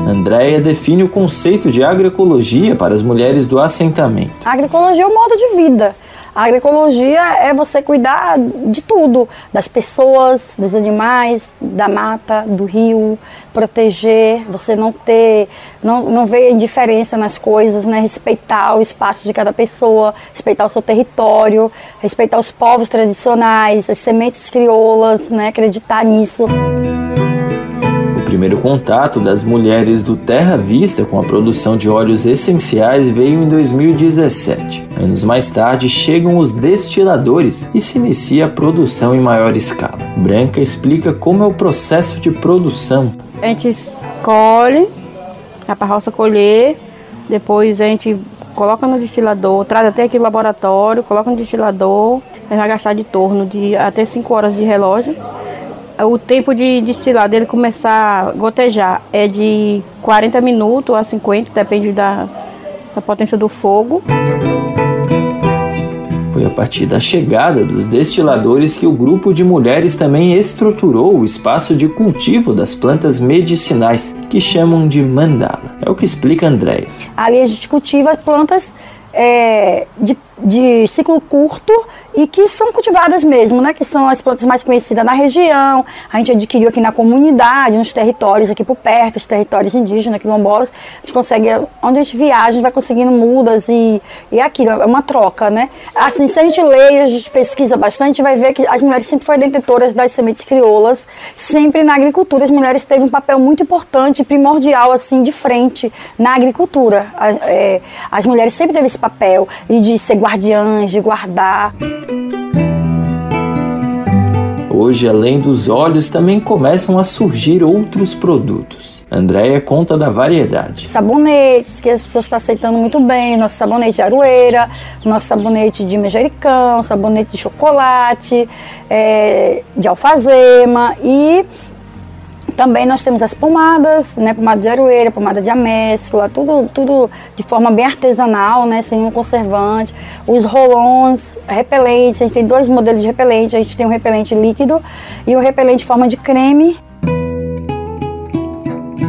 Andréia define o conceito de agroecologia para as mulheres do assentamento. A agroecologia é um modo de vida. A agroecologia é você cuidar de tudo, das pessoas, dos animais, da mata, do rio, proteger, você não ver indiferença nas coisas, né? Respeitar o espaço de cada pessoa, respeitar o seu território, respeitar os povos tradicionais, as sementes crioulas, né? Acreditar nisso. O primeiro contato das mulheres do Terra Vista com a produção de óleos essenciais veio em 2017. Anos mais tarde, chegam os destiladores e se inicia a produção em maior escala. Branca explica como é o processo de produção. A gente colhe, vai para a roça colher, depois a gente coloca no destilador, traz até aqui no laboratório, coloca no destilador, a gente vai gastar de torno de até 5 horas de relógio. O tempo de destilar dele começar a gotejar é de 40 minutos a 50, depende da potência do fogo. Foi a partir da chegada dos destiladores que o grupo de mulheres também estruturou o espaço de cultivo das plantas medicinais, que chamam de mandala. É o que explica Andréia. Ali a gente cultiva plantas de ciclo curto e que são cultivadas mesmo, né? Que são as plantas mais conhecidas na região. A gente adquiriu aqui na comunidade, nos territórios aqui por perto, os territórios indígenas, quilombolas. A gente consegue, onde a gente viaja, a gente vai conseguindo mudas e aquilo, é uma troca, né? Assim, se a gente lê e a gente pesquisa bastante, a gente vai ver que as mulheres sempre foram detentadoras das sementes crioulas. Sempre na agricultura, as mulheres teve um papel muito importante, primordial, assim, de frente na agricultura. As mulheres sempre teve esse papel e de ser guardiãs, de guardar. Hoje, além dos óleos, também começam a surgir outros produtos. Andréia conta da variedade. Sabonetes, que as pessoas estão aceitando muito bem. Nosso sabonete de aroeira, nosso sabonete de manjericão, sabonete de chocolate, de alfazema e... Também nós temos as pomadas, né, pomada de aroeira, pomada de amêscula, tudo de forma bem artesanal, né, sem nenhum conservante. Os rolons, repelentes, a gente tem 2 modelos de repelente, a gente tem um repelente líquido e um repelente em forma de creme.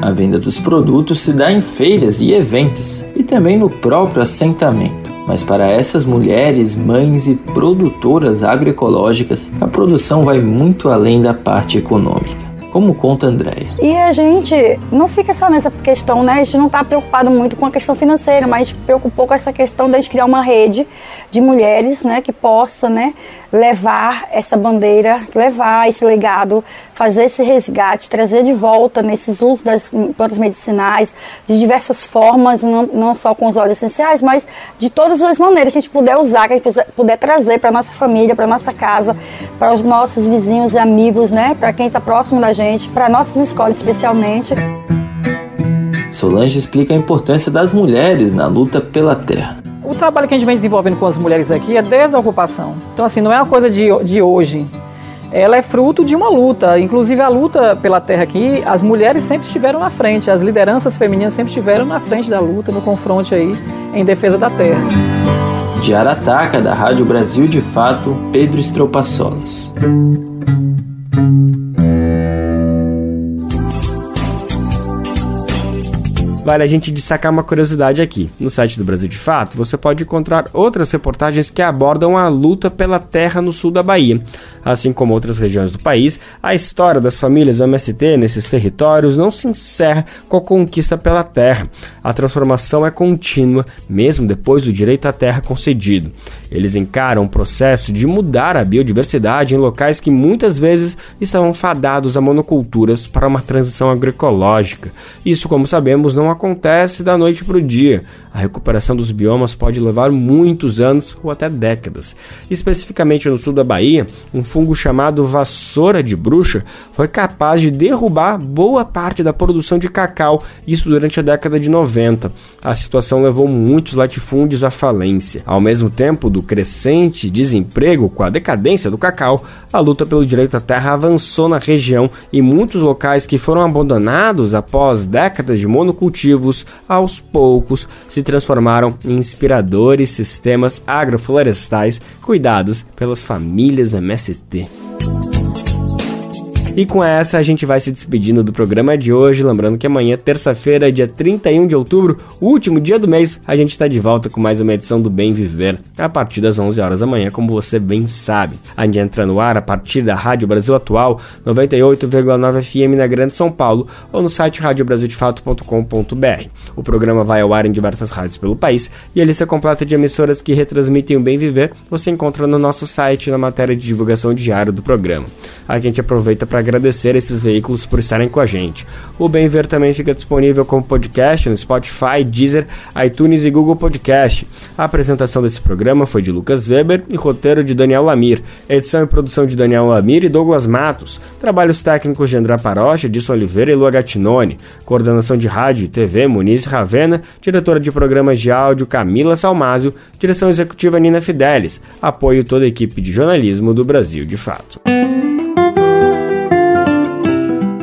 A venda dos produtos se dá em feiras e eventos e também no próprio assentamento. Mas para essas mulheres, mães e produtoras agroecológicas, a produção vai muito além da parte econômica, como conta Andréia. E a gente não fica só nessa questão, né? A gente não está preocupado muito com a questão financeira, mas preocupou com essa questão de a gente criar uma rede de mulheres, né, que possa, né, levar essa bandeira, levar esse legado, fazer esse resgate, trazer de volta nesses usos das plantas medicinais, de diversas formas, não só com os óleos essenciais, mas de todas as maneiras que a gente puder usar, que a gente puder trazer para a nossa família, para a nossa casa, para os nossos vizinhos e amigos, né, para quem está próximo da gente, para nossas escolas especialmente. Solange explica a importância das mulheres na luta pela terra. O trabalho que a gente vem desenvolvendo com as mulheres aqui é desde a ocupação. Então, assim, não é uma coisa de hoje. Ela é fruto de uma luta. Inclusive, a luta pela terra aqui, as mulheres sempre estiveram na frente, as lideranças femininas sempre estiveram na frente da luta, no confronto aí, em defesa da terra. De Arataca, da Rádio Brasil de Fato, Pedro Estropaçolas. Vale a gente destacar uma curiosidade aqui. No site do Brasil de Fato, você pode encontrar outras reportagens que abordam a luta pela terra no sul da Bahia. Assim como outras regiões do país, a história das famílias do MST nesses territórios não se encerra com a conquista pela terra. A transformação é contínua, mesmo depois do direito à terra concedido. Eles encaram o processo de mudar a biodiversidade em locais que muitas vezes estavam fadados a monoculturas para uma transição agroecológica. Isso, como sabemos, não acontece da noite para o dia. A recuperação dos biomas pode levar muitos anos ou até décadas. Especificamente no sul da Bahia, um fungo chamado vassoura de bruxa foi capaz de derrubar boa parte da produção de cacau, isso durante a década de 90. A situação levou muitos latifúndios à falência. Ao mesmo tempo do crescente desemprego com a decadência do cacau, a luta pelo direito à terra avançou na região e muitos locais que foram abandonados após décadas de monocultivos, aos poucos se transformaram em inspiradores sistemas agroflorestais cuidados pelas famílias MST. E com essa a gente vai se despedindo do programa de hoje, lembrando que amanhã, terça-feira, dia 31 de outubro, o último dia do mês, a gente está de volta com mais uma edição do Bem Viver, a partir das 11 horas da manhã, como você bem sabe. A gente entra no ar a partir da Rádio Brasil Atual, 98,9 FM na Grande São Paulo, ou no site radiobrasildefato.com.br. O programa vai ao ar em diversas rádios pelo país, e a lista completa de emissoras que retransmitem o Bem Viver você encontra no nosso site, na matéria de divulgação diária do programa. A gente aproveita para agradecer esses veículos por estarem com a gente. O Bem Ver também fica disponível como podcast no Spotify, Deezer, iTunes e Google Podcast. A apresentação desse programa foi de Lucas Weber e roteiro de Daniel Lamir. Edição e produção de Daniel Lamir e Douglas Matos. Trabalhos técnicos de André Parocha, Edson Oliveira e Lua Gattinone. Coordenação de rádio e TV, Muniz Ravena. Diretora de programas de áudio, Camila Salmásio. Direção executiva, Nina Fidelis. Apoio toda a equipe de jornalismo do Brasil de Fato.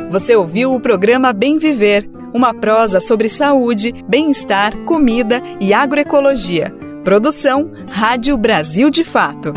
Você ouviu o programa Bem Viver, uma prosa sobre saúde, bem-estar, comida e agroecologia. Produção Rádio Brasil de Fato.